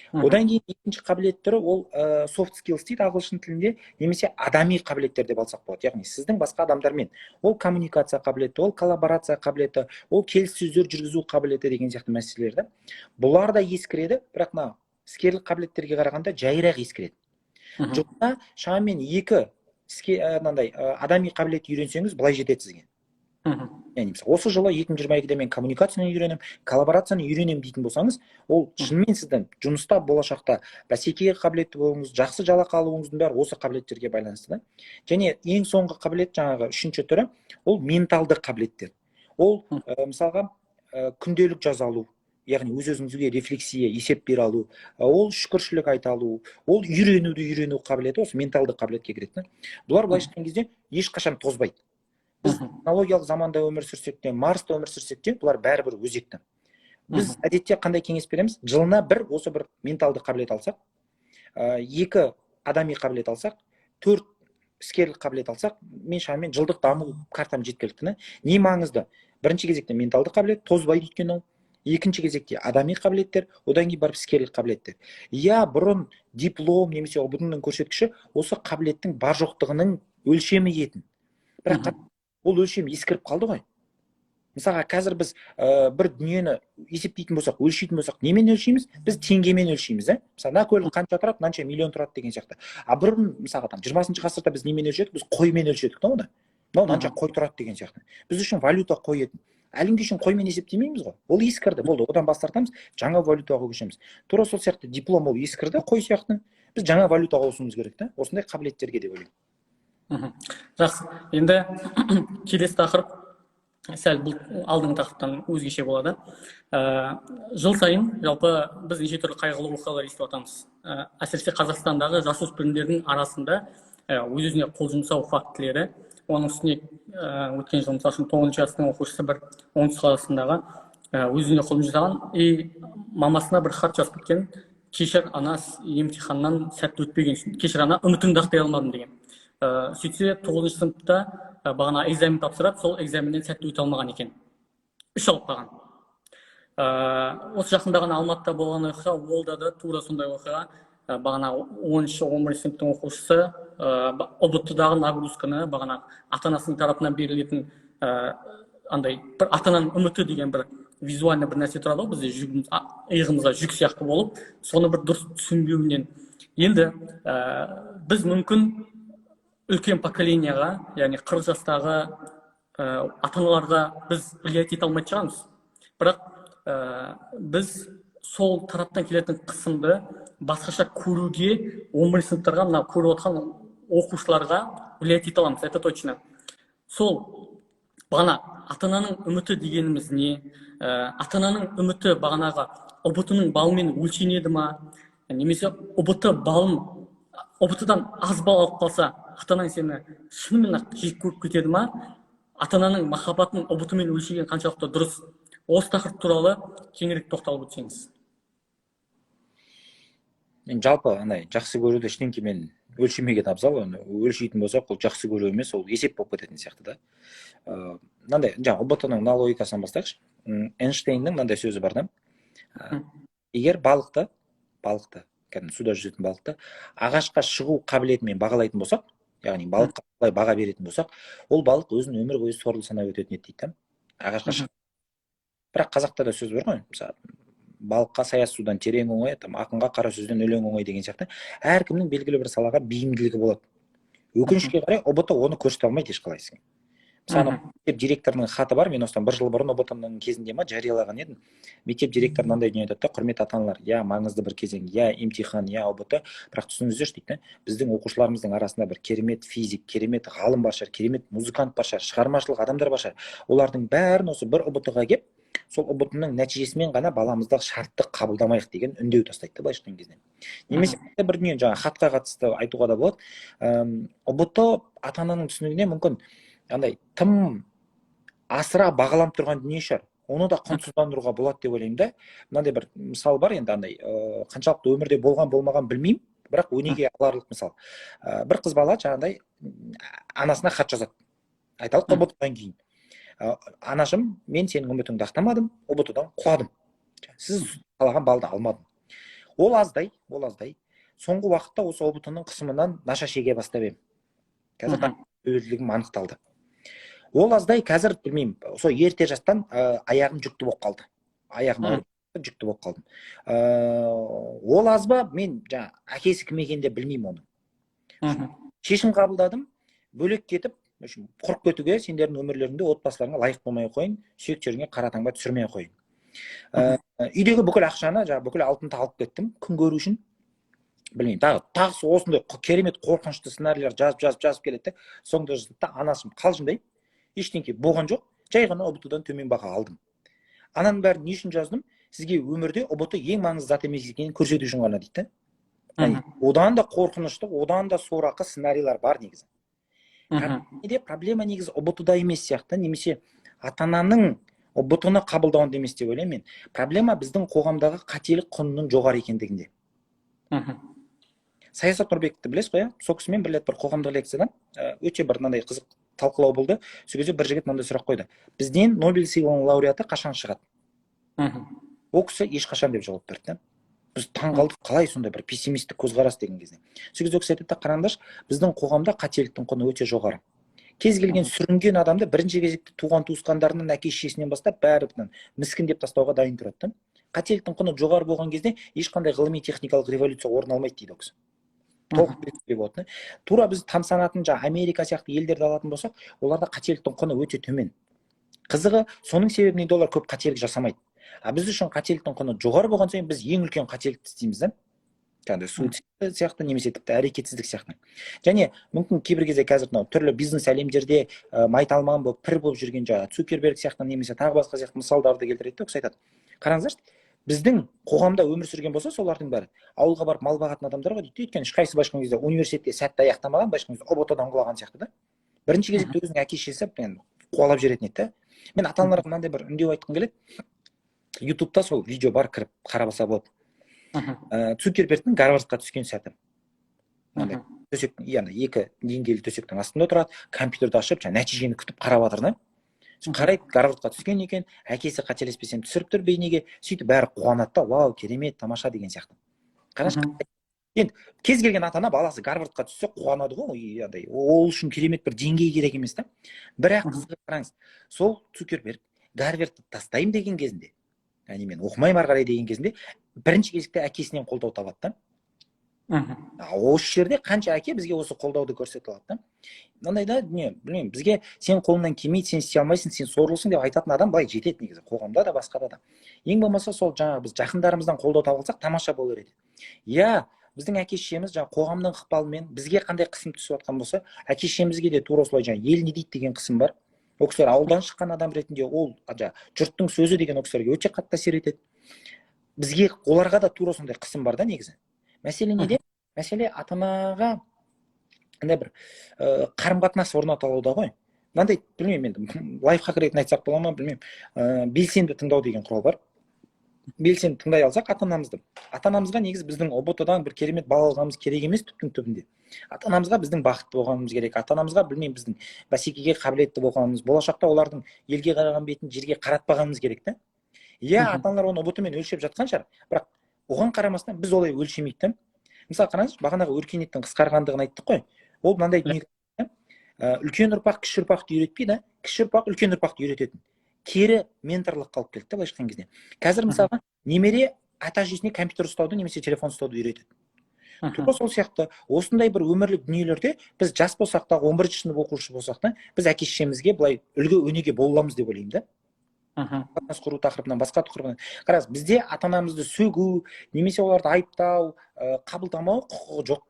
Одан кейін екінші қабілет түрі ол soft skills дейді ағылшын тілінде, немесе адами қабілеттер деп алсақ болады. Яғни сіздің басқа адамдармен ол коммуникация қабілеті, ол коллаборация қабілеті, ол келіссөздер жүргізу қабілеті деген сияқты мәселелерді. Бұлар да ескіреді, бірақ мына іскерлік қабілеттерге қарағанда жайырақ ескіреді. Жылда шамамен 2 адами қабілет үйренсеңіз былай жетеді сізге. яғни мысалы осы жылы 2022-де мен коммуникацияны үйренемін, коллаборацияны үйренемін дейтін болсаңыз, ол шынымен сіздің жұмыста болашақта бәсекеге қабілетті болуыңыз, жақсы жалақы алуыңыздың бәрі осы қабілеттерге байланысты да. Және ең соңғы қабілет, жаңағы үшінші түрі, ол менталды қабілеттер. Ол мысалға күнделік жаза алу, яғни өз-өзіңізге рефлексия, есеп бере алу, ол шүкіршілік айта алу, ол үйрену қабілеті осы менталды қабілетке кіреді. Бұлар былайша айтқан кезде ешқашан тозбайды. Біз технологиялық заманда өмір сүрсек те, Марста өмір сүрсек те, бұлар бәрібір өзекті. Біз әдетте қандай кеңес береміз? Жылына осы бір менталды қабілет алсақ, 2 адами қабілет алсақ, 4 іскерлік қабілет алсақ, мен шамамен жылдық даму картам жеткілікті. Не маңызды? Бірінші кезекте менталды қабілет, тозбайды өйткені ол. Екінші кезекте адами қабілеттер, одан кейін барып іскерлік қабілеттер. Бұрын диплом немесе ұбт-ның көрсеткіші осы қабілеттің бар жоқтығының өлшемі етін. Бірақ ол өлшем ескіріп қалды ғой. Мысалға қазір біз бір дүниені есептейтін болсақ, өлшейтін болсақ, немен өлшейміз? Біз теңгемен өлшейміз. Мысалы, мына көлік қанша тұрады, мынанша миллион тұрады деген сияқты. Бұрын мысалға 20 ғасырда біз немен өлшедік? Біз қоймен өлшедік, мынау мынанша қой тұрады деген сияқты. Біз үшін валюта қой еді. Әліңде үшін қоймен есептемейміз ғой. Ол ескірді, болды. Одан бас тартамыз, жаңа валютаға көшеміз. Тура сол сияқты диплом ол ескірді, қой сияқты. Біз жаңа валютаға ауысуымыз керек та. Осындай қабілеттерге деп ойлаймын. Жақсы. Енді келесі тақырып сәл бұл алдыңғы тақырыптан өзгеше болады. Жыл сайын жалпы біз неше түрлі қайғылы оқиғалар естіп жатамыз. Әсіресе Қазақстандағы жасөспірімдердің арасында өз-өзіне қол жұмсау фактілері. Оның үстіне өткен жылы мысалы үшін 9 кластың оқушысы бір оңтүстік қаласындағы өзіне қол жұмсаған мамасына бір хат жазып кеткен: кешір ана, емтиханнан сәтті өтпеген үшін, кешір ана, үмітіңді ақтай алмадым деген. Сөйтсе 9 сыныпта бағана экзамен тапсырып, сол экзаменнен сәтті өте алмаған екен. 3 алып қалған. Осы жақында ғана Алматыда болған оқиға, ол да тура сондай оқиға. Бағана 10-11 сыныптың оқушысы ұбт-дағы нагрузканы бағана ата-анасының тарапынан берілетін андай бір ата-ананың үміті деген бір визуальный бір нәрсе тұрады ғой бізде, иығымызға жүк сияқты болып, соны бір дұрыс түсінбеуінен. Енді біз мүмкін үлкен поколенияға, яғни 40 жастағы ата-аналарға біз влиять ете алмайтын шығармыз. Бірақ біз сол тараптан келетін қысымды басқаша көруге 11 сыныптарға, мына көріп отқан оқушыларға влиять ете аламыз, это точно. Сол бағана ата-ананың үміті дегеніміз не? Ата-ананың үміті бағанаға ұбт-ның балымен өлшенеді ма? Немесе ұбт-дан аз бал алып қалса, ата-анаң сені шынымен жек көріп кетеді ма? Ата-ананың махаббатын ұбт-мен өлшеген қаншалықты дұрыс? Осы тақырып туралы кеңірек тоқталып өтсеңіз. Мен жалпы жақсы көруді ештеңкемен өлшемеген абзал. Өлшейтін болсақ, ол жақсы көру емес, ол есеп болып кететін сияқты да. Мынандай, жаңа ұбт-ның мына логикасынан бастайықшы. Эйнштейннің мынандай сөзі бар да. Егер балықты, кәдімгі суда жүзетін балықты ағашқа шығу қабілетімен бағалайтын болсақ, яғни балыққа қалай баға беретін болсақ, ол балық өзін өмір бойы сорлы санап өтетін еді дейді. Ағашқа шығып. Бірақ қазақта да сөз бар ғой, мысалы, балыққа саяз судан терең оңай, ақынға қара сөзден өлең оңай деген сияқты. Әркімнің белгілі бір салаға бейімділігі болады. Өкінішке қарай ұбт оны көрсете алмайды ешқалайсы. Мысалы, мектеп директорының хаты бар, мен осыдан 1 жыл бұрын ұбт-ның кезінде жариялаған едім. Мектеп директоры мынандай дүние айтады: құрметті ата-аналар, маңызды бір кезең, емтихан, ұбт, бірақ түсініңіздерші дейді, біздің оқушыларымыздың арасында бір керемет физик, керемет ғалым бар шығар, керемет музыкант бар шығар, шығармашылық адамдар бар шығар. Олардың бәрін осы бір ұбт-ға келіп, сол ұбт-ның нәтижесімен ғана баламызды шартты қабылдамайық деген үндеу тастайды былайша айтқан кезде. Немесе бір дүние жаңа хатқа қатысты айтуға да болады. ұбт ата-ананың түсінігіне мүмкін тым асыра бағаланып тұрған дүние шығар. Оны да құнсыздандыруға болады деп ойлаймын да. Мынандай бір мысал бар, енді қаншалықты өмірде болған болмаған білмеймін, бірақ өнеге аларлық мысал. Бір қыз бала жаңағыдай анасына хат жазады. Айталық ұбт-дан кейін: анашым, мен сенің үмітіңді ақтамадым, ұбт-дан құладым. Сіз қалаған балды алмадым. Ол аздай. Соңғы уақытта осы ұбт-ның қысымынан наша шеге бастап едім. Қазір тәуелділігім анықталды. Ол аздай қазір білмеймін, сол ерте жастан аяғым жүкті болып қалды. Жүкті болып қалдым. Ол аз ба, мен әкесі кім екенін де білмеймін оны. Шешім қабылдадым, бөлек кетіп, құрып кетуге, сендердің өмірлеріңде отбасыларыңа лайық болмай қойын, сүйектеріңе қара таңба түсірмей қойын. Үйдегі бүкіл ақшаны, бүкіл алтынды алып кеттім күн көру үшін. Білмеймін, тағы осындай керемет қорқынышты сценарийлер жазып келеді. Соңында жазды, анасым қалжыңдай, ештеңке болған жоқ, жай ғана ұбт-дан төмен баға алдым. Ананың бәрін не үшін жаздым? Сізге өмірде ұбт ең маңызды зат емес екенін көрсету үшін ғана дейді. Одан да қорқынышты, одан да сорақы сценарийлер бар негізі. Проблема негізі ұбт-да емес сияқты, немесе ата-ананың ұбт-ны қабылдауында емес деп ойлаймын мен. Проблема біздің қоғамдағы қателік құнының жоғары екендігінде. Саясат Нұрбековті білесіз ғой, сол кісімен бір қоғамдық лекциядан өте бір мынандай қызық талқылау болды. Сол кезде бір жігіт мынандай сұрақ қойды: бізден Нобель сыйлығының лауреаты қашан шығады? Ол кісі ешқашан деп жауап берді. Біз таңғалдық, қалай сондай бір пессимистік көзқарас деген кезде. Сол кезде ол кісі айтады, қараңдаршы, біздің қоғамда қателіктің құны өте жоғары. Кез келген сүрінген адамды бірінші кезекте туған туысқандарынан, әке шешесінен бастап бәрі міскіндеп тастауға дайын тұрады. Қателіктің құны жоғары болған кезде ешқандай ғылыми техникалық революция орын алмайды дейді ол кісі. Тура біз тамсанатын Америка сияқты елдерді алатын болсақ, оларда қателіктің құны өте төмен. Қызығы, соның себебінен олар көп қателік жасамайды. Біз үшін қателіктің құны жоғары болған соң біз ең үлкен қателікті істейміз. Суицид сияқты, немесе тіпті әрекетсіздік сияқты. Және мүмкін кейбір кезде қазір түрлі бизнес әлемдерде майталман болып, пір болып жүрген Цукерберг сияқты, немесе тағы басқа сияқты мысалдарды келтіреді. Ол кісі айтады, қараңыздаршы, біздің қоғамда өмір сүрген болса, солардың бәрі ауылға барып мал бағатын адамдар ғой дейді. Өйткені ешқайсысы башқан кезде университетте сәтті аяқтамаған, башқан кезде ұбт-дан құлаған сияқты да. Бірінші кезекте өзінің әке шешесі қуалап жүретін еді. Мен ата-аналарға мынандай бір үндеу айтқым келеді. Ютубта сол видео бар, кіріп қарабаса болады. Цукербергтің Гарвардқа түскен сәті. Төсектің, яғни 2 деңгейлі төсектің астында тұрады, компьютерді ашып, нәтижені күтіп қарап жатыр. Қарайды, Гарвардқа түскен екен, әкесі қателеспесем түсіріп тұр бейнеге, сөйтіп бәрі қуанады, вау, керемет, тамаша деген сияқты. Қарашы, енді кез келген ата-ана баласы Гарвардқа түссе қуанады ғой, ол үшін керемет бір деңгей керек емес та. Бірақ қызығы қараңыз, сол Цукерберг Гарвардты тастаймын деген кезінде, мен оқымаймын ары қарай деген кезінде, бірінші кезекте әкесінен қолдау табады. Осы жерде қанша әке бізге осы қолдауды көрсете алады. Мынандай білмеймін, бізге сен қолыңнан келмейді, сен істей алмайсың, сен сорлысың деп айтатын адам былай жетеді негізі, қоғамда да, басқада да. Ең болмаса сол біз жақындарымыздан қолдау табылсақ тамаша болар еді. Біздің әке шешеміз қоғамның ықпалымен бізге қандай қысым түсіп жатқан болса, әке шешемізге де тура осылай ел не дейді деген қысым бар. Ол кісілер ауылдан шыққан адам ретінде ол жұрттың сөзі деген ол кісілерге өте қатты әсер етеді. Бізге оларға да тура сондай қысым бар да негізі. Мәселе неде? Мәселе ата-анаға бір қарым-қатынас орната алуда ғой. Мынандай, білмеймін, енді лайфхак ретінде айтсақ бола ма, білмеймін. Белсенді тыңдау деген құрал бар. Белсенді тыңдай алсақ ата-анамызды. Ата-анамызға негізі біздің ұбт-дан бір керемет бал алғанымыз керек емес түптің түбінде. Ата-анамызға біздің бақытты болғанымыз керек. Ата-анамызға білмеймін, біздің бәсекеге қабілетті болғанымыз, болашақта олардың елге қараған бетін жерге қаратпағанымыз керек та. Ата-аналар оны ұбт-мен өлшеп жатқан шығар, бірақ оған қарамастан біз олай өлшемейді. Мысалы қараңыз, бағанағы өркениеттің қысқарғандығын айттық қой. Ол мынандай дүние. Үлкен ұрпақ кіші ұрпақты үйретпейді, кіші ұрпақ үлкен ұрпақты үйрететін. Кері менторлық қалып келді былайша айтқан кезде. Қазір мысалға немере ата-әжесіне компьютер ұстауды немесе телефон ұстауды үйретеді. Тура сол сияқты осындай бір өмірлік дүниелерде біз жас болсақ та, 11-ші сынып оқушы болсақ та, біз әке шешемізге былай үлгі өнеге боламыз деп ойлаймын да. Қатынас құру тақырыбынан басқа тақырыбынан. Қараңыз, бізде ата-анамызды сөгу, немесе оларды айыптау, қабылдамау құқығы жоқ.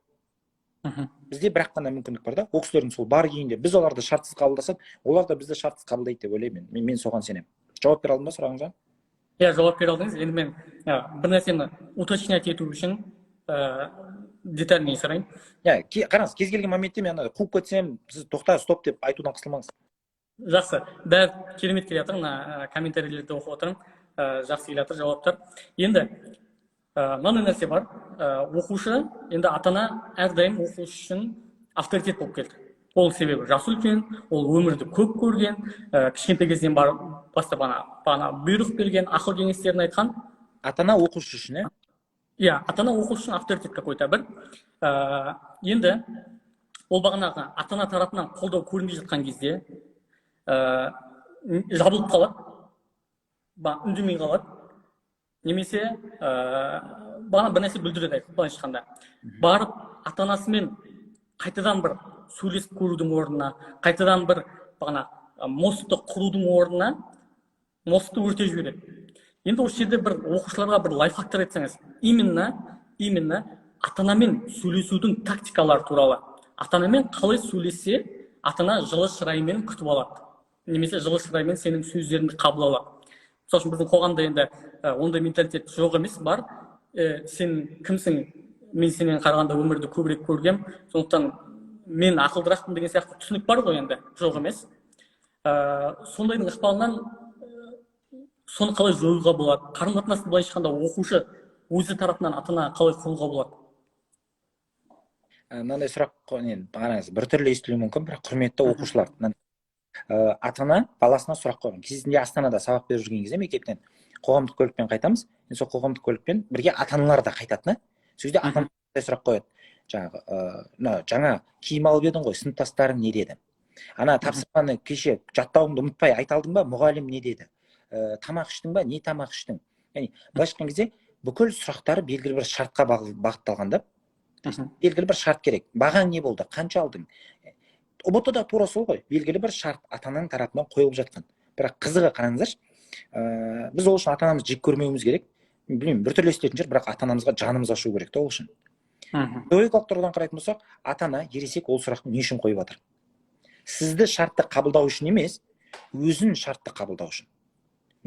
Бізде бірақ қана мүмкіндік бар да. Ол кісілердің сол бар күйінде біз оларды шартсыз қабылдасақ, олар да бізді шартсыз қабылдайды деп ойлаймын. Мен соған сенемін. Жауап бере алдым ба сұрағыңызға? Жауап бере алдыңыз. Енді мен бір нәрсені уточнять ету үшін детальнее сұрайын. Қараңыз, кез келген моментте мен қуып кетсем, сіз тоқта, стоп деп айтудан қысылмаңыз. Жақсы, бәрі керемет келе жатыр, комментарийлерді оқып отырмын, жақсы келе жатыр жауаптар. Енді мынандай нәрсе бар, оқушы, енді ата-ана әрдайым оқушы үшін авторитет болып келді. Ол себебі жасы үлкен, ол өмірді көп көрген, кішкентай кезден бастап бұйрық берген, ақыл кеңестерін айтқан. Ата-ана оқушы үшін, ата-ана оқушы үшін авторитет какой-то бір. Енді ол бағанағы ата-ана тарапынан қолдау көрінбей жатқан кезде жабылып қалады, үндемей қалады, немесе бір нәрсе бүлдіреді, былайша айтқанда. Барып ата-анасымен қайтадан бір сөйлесіп көрудің орнына, қайтадан бір бағана мостты құрудың орнына мостты өртеп жібереді. Енді осы жерде бір оқушыларға бір лайфхактар айтсаңыз, именно ата-анамен сөйлесудің тактикалары туралы. Ата-анамен қалай сөйлессе, ата-ана жылы шыраймен күтіп алады, немесе жылы шыраймен сенің сөздеріңді қабыл алады. Мысалы үшін біздің қоғамда енді ондай менталитет жоқ емес, бар. Сен кімсің? Мен сенен қарағанда өмірді көбірек көргем, сондықтан мен ақылдырақпын деген сияқты түсінік бар ғой, енді жоқ емес. Сондайдың ықпалынан соны қалай жоюға болады? Қарым-қатынасты былайша айтқанда оқушы өзі тарапынан ата-ана қалай құруға болады? Мынандай сұрақ қараңыз, біртүрлі естілуі мүмкін, бірақ құрметті оқушылар, ата-ана баласына сұрақ қойған. Кезінде Астанада сабақ беріп жүрген кезде мектептен қоғамдық көлікпен қайтамыз. Сол қоғамдық көлікпен бірге ата-аналар да қайтатын. Сол кезде ата-ана сұрақ қояды. Жаңа киім алып едің ғой, сыныптастарың не деді? Ана тапсырманы кеше жаттауыңды ұмытпай айта алдың ба, мұғалім не деді? Тамақ іштің ба, не тамақ іштің? Яғни былайша айтқан кезде бүкіл сұрақтары белгілі бір шартқа бағытталғанда, белгілі бір шарт керек. Бағаң не болды? Қанша алдың? ұбт да тура сол ғой, белгілі бір шарт ата-ананың тарапынан қойылып жатқан. Бірақ қызығы қараңыздаршы, біз ол үшін ата-анамызды жек көрмеуіміз керек. Білмеймін, біртүрлі естілетін шығар, бірақ ата-анамызға жанымыз ашу керек та ол үшін. Логикалық тұрғыдан қарайтын болсақ, ата-ана ересек ол сұрақты не үшін қойып жатыр? Сізді шартты қабылдау үшін емес, өзін шартты қабылдау үшін.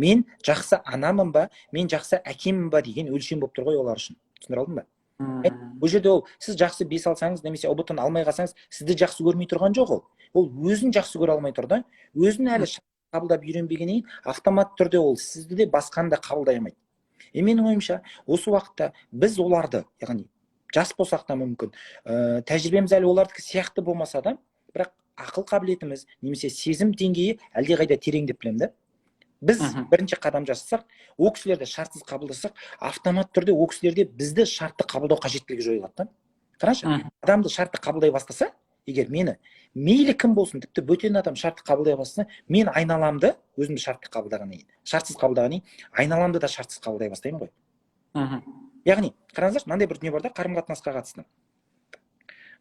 Мен жақсы анамын ба, мен жақсы әкемін ба деген өлшем болып тұр ғой олар үшін. Түсіндіре алдым ба? Бұл жерде ол сіз жақсы бес алсаңыз, немесе ұбт-ын алмай қалсаңыз, сізді жақсы көрмей тұрған жоқ ол. Ол өзін жақсы көре алмай тұр да. Өзін әлі қабылдап үйренбегеннен автомат түрде ол сізді де басқаны да қабылдай алмайды. Менің ойымша, осы уақытта біз оларды, яғни жас болсақ та мүмкін, тәжірибеміз әлі олардікі сияқты болмаса да, бірақ ақыл қабілетіміз немесе сезім деңгейі әлдеқайда терең деп білемін да. Біз бірінші қадам жасасақ, ол кісілерді шартсыз қабылдасақ, автомат түрде ол кісілерде бізді шартты қабылдау қажеттілігі жойылады. Қарашы, адамды шартты қабылдай бастаса, егер мені мейлі кім болсын, тіпті бөтен адам шартты қабылдай бастаса, мен айналамды өзімді шартты қабылдағаннан кейін, шартсыз қабылдағаннан кейін, айналамды да шартсыз қабылдай бастаймын ғой. Яғни, қараңыздар, мынандай бір дүние бар да, қарым-қатынасқа қатысты.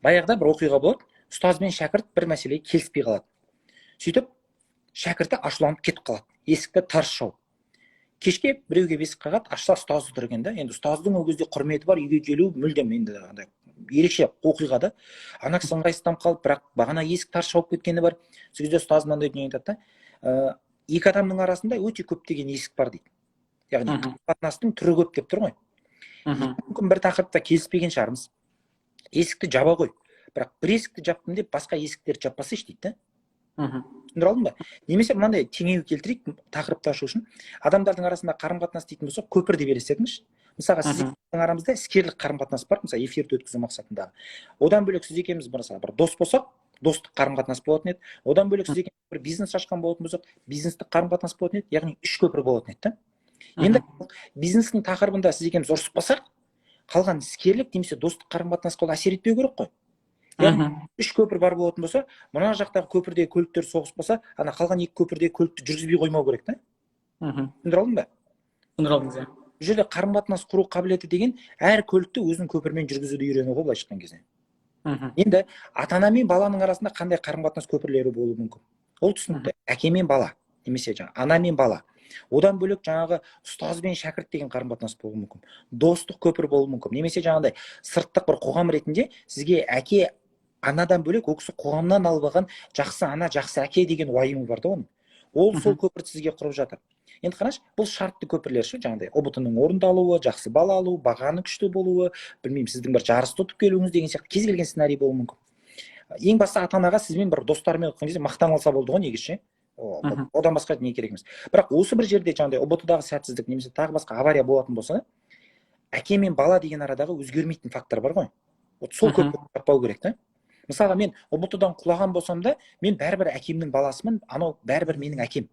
Баяғыда бір оқиға болады, ұстаз бен шәкірт бір мәселеге келіспей қалады. Сөйтіп, шәкірті ашуланып кетіп қалады. Есікті тарс жауып. Кешке біреуге бесік қағады, ашса ұстазы тұр екен да. Енді ұстаздың ол кезде құрметі бар, үйге келу мүлдем енді ерекше оқиға да. Ана кісі ыңғайсызданып қалып, бірақ бағана есік тарс жауып кеткені бар. Сол кезде ұстаз мынандай дүние айтады да, екі адамның арасында өте көптеген есік бар дейді. Яғни қатынастың түрі көп деп тұр ғой. Мүмкін бір тақырыпта келіспеген шығармыз. Есікті жаба қой. Бірақ бір есікті жаптым деп басқа есіктерді жаппасайшы дейді. Түсіндіре алдым ба? Немесе мынандай теңеу келтірейік тақырыпты ашу үшін. Адамдардың арасында қарым-қатынас дейтін болсақ, көпір деп елестетіңізші. Мысалға сіз екеуміздің арамызда іскерлік қарым-қатынас бар, мысалы эфирді өткізу мақсатындағы. Одан бөлек сіз екеуміз мысалы бір дос болсақ, достық қарым-қатынас болатын еді. Одан бөлек сіз екеуміз бір бизнес ашқан болатын болсақ, бизнестік қарым-қатынас болатын еді. Яғни үш көпір болатын еді. Енді бизнестің тақырыбында сіз екеуміз ұрысып қалсақ, қалған іскерлік немесе достық қарым-қатынасқа ол әсер етпеу керек қой. Үш көпір бар болатын болса, мына жақтағы көпірдегі көліктер соғыс болса, ана қалған екі көпірдегі көлікті жүргізбей қоймау керек та. Түсіндіре алдым ба? Түсіндіре алдыңыз, иә. Бұл жерде қарым-қатынас құру қабілеті деген әр көлікті өзінің көпірмен жүргізуді үйрену ғой, былайша айтқан кезде. Енді ата-ана мен баланың арасында қандай қарым-қатынас көпірлері болуы мүмкін? Ол түсінікті. Әке мен бала, немесе ана мен бала. Одан бөлек жаңағы ұстаз бен шәкірт деген қарым-қатынас болуы мүмкін. Достық көпір болуы мүмкін. Немесе жаңағыдай сырттық бір қоғам ретінде сізге әке анадан бөлек ол кісі қоғамнан алып алған жақсы ана, жақсы әке деген уайымы бар да оның. Ол сол көпірді сізге құрып жатыр. Енді қарашы, бұл шартты көпірлер ше, жаңағыдай ұбт-ның орындалуы, жақсы бала алу, бағаның күшті болуы, білмеймін, сіздің бір жарысты ұтып келуіңіз деген сияқты кез келген сценарий болуы мүмкін. Ең басты ата-анаға сізбен бір достарымен отқан кезде мақтан алса болды ғой, негізі. Одан басқа не керек емес. Бірақ осы бір жерде жаңағыдай ұбт-дағы сәтсіздік немесе тағы басқа авария болатын болса, әке мен бала деген арадағы өзгермейтін фактор бар ғой. Сол көпірді таппау керек та. Мысалға мен ұбт-дан құлаған болсам да, мен бәрібір әкемнің баласымын, анау бәрібір менің әкем.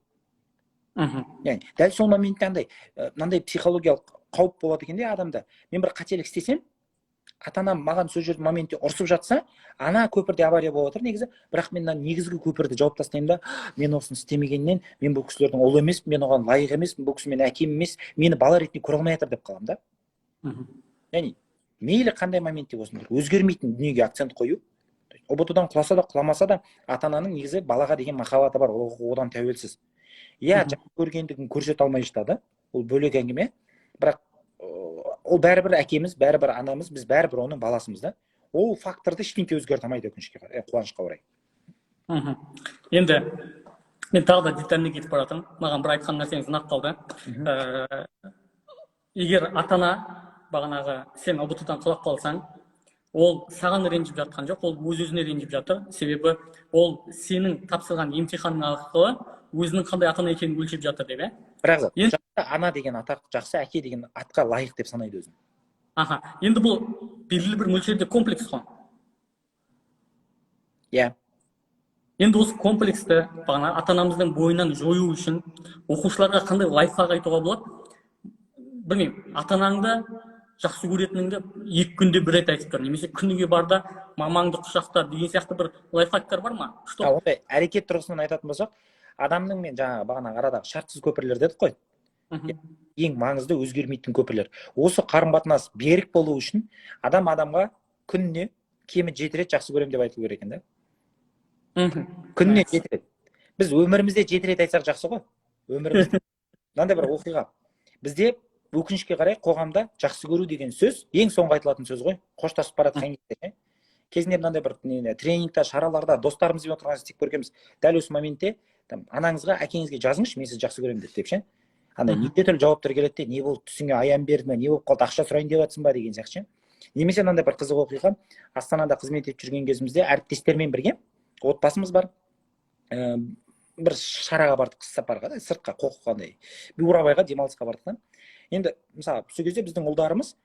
Яғни дәл сол моментте мынандай психологиялық қауіп болады екен де адамда. Мен бір қателік істесем, ата-анам маған сол жерде моментте ұрсып жатса, ана көпірде авария болып отыр негізі, бірақ мен негізгі көпірді жауып тастаймын да, мен осыны істемегеннен, мен бұл кісілердің ұлы емес, мен оған лайық емес, бұл кісі менің әкем емес, мені бала ретінде көре алмай жатыр деп қаламын да. Яғни мейлі қандай моментте болсын, өзгермейтін дүниеге акцент қою, ұбт-дан құласа да құламаса да ата ананың негізі балаға деген махаббаты бар, одан тәуелсіз. Иә, жақсы көргендігін көрсете алмай жатады, ол бөлек әңгіме, бірақ ол бәрібір әкеміз, бәрібір анамыз, біз бәрібір оның баласымыз да. Ол факторды ештеңке өзгерте алмайды, өкінішке қарай, қуанышқа орай. Енді мен тағы да детальне кетіп бара жатырмын. Маған бір айтқан нәрсеңіз ұнап қалды. Егер ата-ана бағанағы сен ұбт-дан құлап қалсаң, ол саған ренжіп жатқан жоқ, ол өз-өзіне ренжіп жатыр. Себебі ол сенің тапсырған емтиханың арқылы өзінің қандай ата-ана екенін өлшеп жатыр деп, Бірақ жақсы ана деген атақ, жақсы әке деген атқа лайық деп санайды өзін. Енді бұл белгілі бір мөлшерде комплекс қой. Иә. Енді осы комплексті бағана ата-анамыздың бойынан жою үшін оқушыларға қандай лайфхак айтуға болады? Білмеймін, ата-анаңды жақсы көретініңді 2 күнде 1 рет айтып тұр, немесе күніге барда мамаңды құшақта деген сияқты бір лайфхактар бар ма? Ондай әрекет тұрғысынан айтатын болсақ, адамның мен жаңа бағана арадағы шартсыз көпірлер дедік қой. Ең маңызды өзгермейтін көпірлер. Осы қарым-қатынас берік болу үшін адам адамға күніне кемі 7 рет жақсы көрем деп айту керек екен да. Күніне 7 рет. Біз өмірімізде 7 рет айтсақ жақсы ғой. Өмірімізде мынандай бір оқиға. Бізде өкінішке қарай қоғамда жақсы көру деген сөз ең соңғы айтылатын сөз ғой. Қоштасып баратқан кезде. Кезінде мынандай бір тренингта, шараларда достарымызбен отырған істеп көргенбіз. Дәл осы моментте анаңызға, әкеңізге жазыңызшы, мен сізді жақсы көремін деп ше. Андай неше түрлі жауаптар келеді де, не болды, түсіңе аян берді ме, не болып қалды, ақша сұрайын деп жатсың ба деген сияқты ше. Немесе мынандай бір қызық оқиға, Астанада қызмет етіп жүрген кезімізде әріптестермен бірге, отбасымыз бар, бір шараға бардық, іссапарға да, сыртқа қоққандай, Бурабайға демалысқа бардық та. Енді мысалы сол кезде біздің ұлдарымыз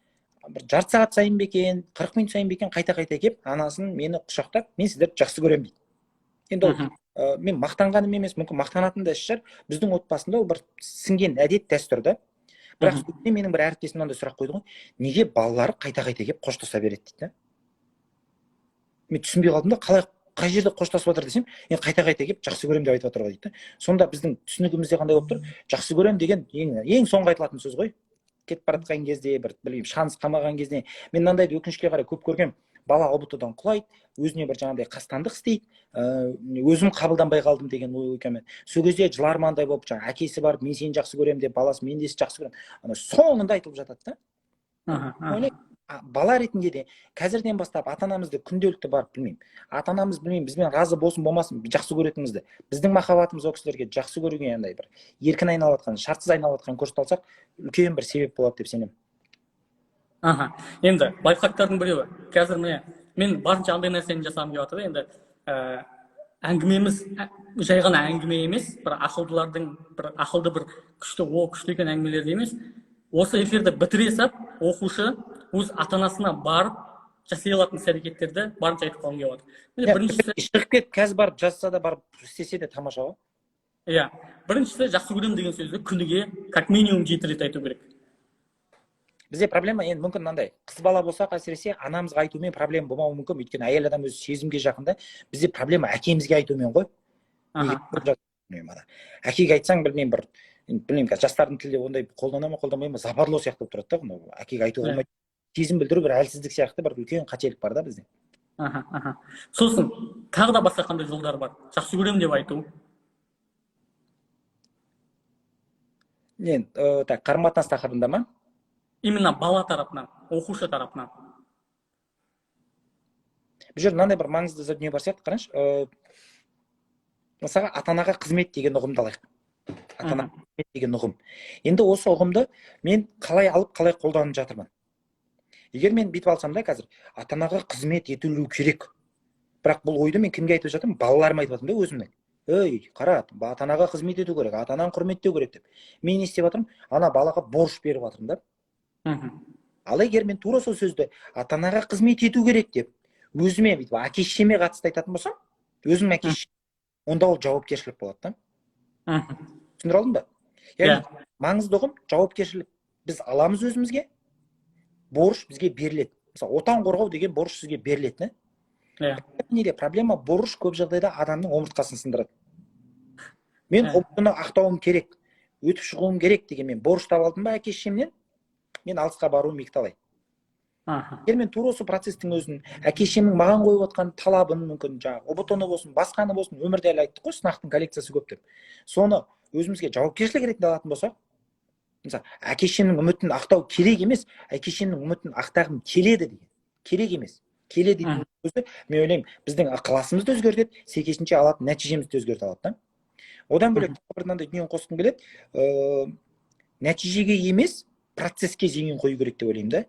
бір жарты сағат сайын ба екен, 40 минут сайын ба екен қайта-қайта келіп, анасын мені құшақтап, мен сіздерді жақсы көремін дейді. Енді ол мен мақтанғаным емес, мүмкін мақтанатын да іс шығар, біздің отбасында ол бір сіңген әдет, дәстүр да. Бірақ менің бір әріптесім мынандай сұрақ қойды ғой, неге балалары қайта-қайта келіп қоштаса береді дейді да. Мен түсінбей қалдым да, қай жерде қоштасып жатыр десем, енді қайта-қайта келіп жақсы көремін деп айтып жатыр ғой дейді. Сонда біздің түсінігімізде қандай болып тұр? Жақсы көремін деген ең соңғы айтылатын сөз ғой. Кетіп бара жатқан кезде, бір білмеймін, шанс қалмаған кезде, мен мынандайды өкінішке қарай көп көргем. Бала ұбт-дан құлайды, өзіне бір жаңағыдай қастандық істейді, өзім қабылданбай қалдым деген ой екеуімен. Сол кезде жылармандай болып, жаңа әкесі барып, мен сені жақсы көремін деп, баласы мен де сізді жақсы көремін. Ана соңында айтылып жатады да. Бала ретінде де қазірден бастап ата-анамызды күнделікті барып, білмеймін, ата-анамыз білмеймін, бізбен разы болсын болмасын, жақсы көретінімізді, біздің махаббатымыз ол кісілерге жақсы көруге андай бір еркін айналып жатқан, шартсыз айналып жатқан көрсете алсақ, үлкен бір себеп болады деп сенемін. Енді лайфхактардың біреуі. Қазір мен барынша андай нәрсені жасағым келіп жатыр. Енді әңгімеміз жай ғана әңгіме емес, бір ақылды бір күшті екен әңгімелерді емес. Осы эфирді бітіре сап, оқушы өз ата-анасына барып жасай алатын іс-әрекеттерді барынша айтып қалғым келіп жатыр. Біріншісі шығып кетіп, қазір барып жазса да, барып істесе де тамаша ғой. Иә, біріншісі жақсы көремін деген сөзді күніге как минимум 7 рет айту керек. Бізде проблема енді мүмкін мынандай, қыз бала болсақ, әсіресе анамызға айтумен проблема болмауы мүмкін, өйткені әйел адам өзі сезімге жақында. Бізде проблема әкемізге айтумен ғой. Әкеге айтсаң, білмеймін, жастардың тілде ондай қолдана ма, қолданбай ма, западло сияқты болып тұрады да, әкеге айтуға болмайды. Сезім білдіру бір әлсіздік сияқты бір үлкен қателік бар да бізде. Сосын тағы да басқа қандай жолдар бар? Жақсы көремін деп айту. Қарым-қатынас тақырыбында ма? Именно бала тарапынан, оқушы тарапынан. Бұл жерде мынандай бір маңызды дүние бар сияқты, қараңызшы. Мысалға ата-анаға қызмет деген ұғымды алайық. Ата-анаға қызмет деген ұғым. Енді осы ұғымды мен қалай алып, қалай қолданып жатырмын. Егер мен бүйтіп алсам да қазір, ата-анаға қызмет етілу керек. Бірақ бұл ойды мен кімге айтып жатырмын? Балаларыма айтып жатырмын да өзімнің. Ей, қара, ата-анаға қызмет ету керек, ата-ананы құрметтеу керек деп. Мен не істеп жатырмын? Ана балаға борыш беріп жатырмын да. Ал егер мен тура сол сөзді ата-анаға қызмет ету керек деп, өзіме бүйтіп әке-шешеме қатысты айтатын болсам, өзім әке-шешем, онда ол жауапкершілік болады да. Түсіндіре алдым ба? Яғни маңызды ұғым жауапкершілік. Біз аламыз өзімізге, борыш бізге беріледі. Мысалы, отан қорғау деген борыш сізге беріледі. Неде проблема? Борыш көп жағдайда адамның омыртқасын сындырады. Мен ұбт-ны ақтауым керек, өтіп шығуым керек деген мен борыш таба алдым ба әке-шешемнен, мен алысқа баруым екіталай. егер мен тура осы процестің өзін әке шешемнің маған қойып отқан талабын, мүмкін жаңағы ұбт ны болсын, басқаны болсын, өмірде әлі айттық қой, сынақтың коллекциясы көп деп, соны өзімізге жауапкершілік ретінде алатын болсақ, мысалы әке шешемнің үмітін ақтау керек емес, әке шешемнің үмітін ақтағым келеді деген, керек емес, келеді дейтін өзі, мен ойлаймын, біздің ықыласымыз да өзгертеді, сәйкесінше алатын нәтижеміз де өзгерте алады да. Одан бөлек бір мынандай дүниені қосқым келеді, нәтижеге емес процеске зейін қою керек деп ойлаймын да.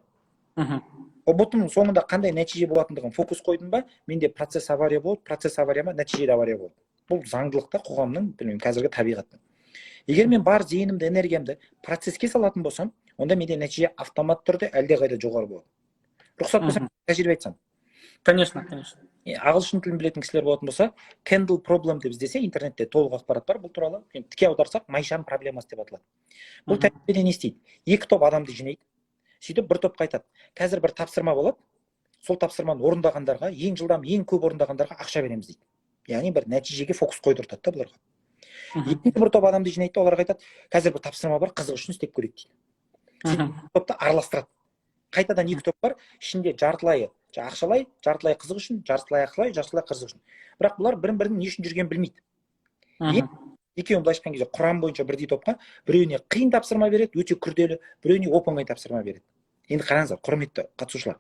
ұбт-ның соңында қандай нәтиже болатындығын фокус қойдым ба, менде процесс авария болады, процесс авария ма, нәтиже де авария болады. Бұл заңдылықта, қоғамның, білмеймін, қазіргі табиғаттың. Егер мен бар зейінімді, энергиямды процесске салатын болсам, онда менде нәтиже автомат түрде әлдеқайда жоғары болады. Рұқсат болса, тәжірибе айтсам. Конечно. Ағылшын тілін білетін кісілер болатын болса, Candle problem деп іздесе, интернетте толық ақпарат бар бұл туралы. Тіке аударсақ, майшам проблемасы деп аталады. Бұл тәжірибеде не істейді? Екі топ адамды жинайды. Сөйтіп бір топқа айтады, қазір бір тапсырма болады, сол тапсырманы орындағандарға, ең жылдам, ең көп орындағандарға ақша береміз дейді. Яғни бір нәтижеге фокус қойдыртады да бұларға. Екінші бір топ адамды жинайды, оларға айтады, қазір бір тапсырма бар, қызық үшін істеп көрейік дейді. Сөйтіп топты араластырады. Қайтадан екі топ бар, ішінде жартылайы ақшалай, жартылай қызық үшін, жартылай ақшалай, жартылай қызық үшін. Бірақ бұлар бірін-бірінің не үшін жүргенін білмейді. Екеуін былайша айтқан кезде құрам бойынша бірдей топқа, біреуіне қиын тапсырма береді, өте күрделі, біреуіне оп-оңай тапсырма береді. Енді қараңыздар, құрметті қатысушылар.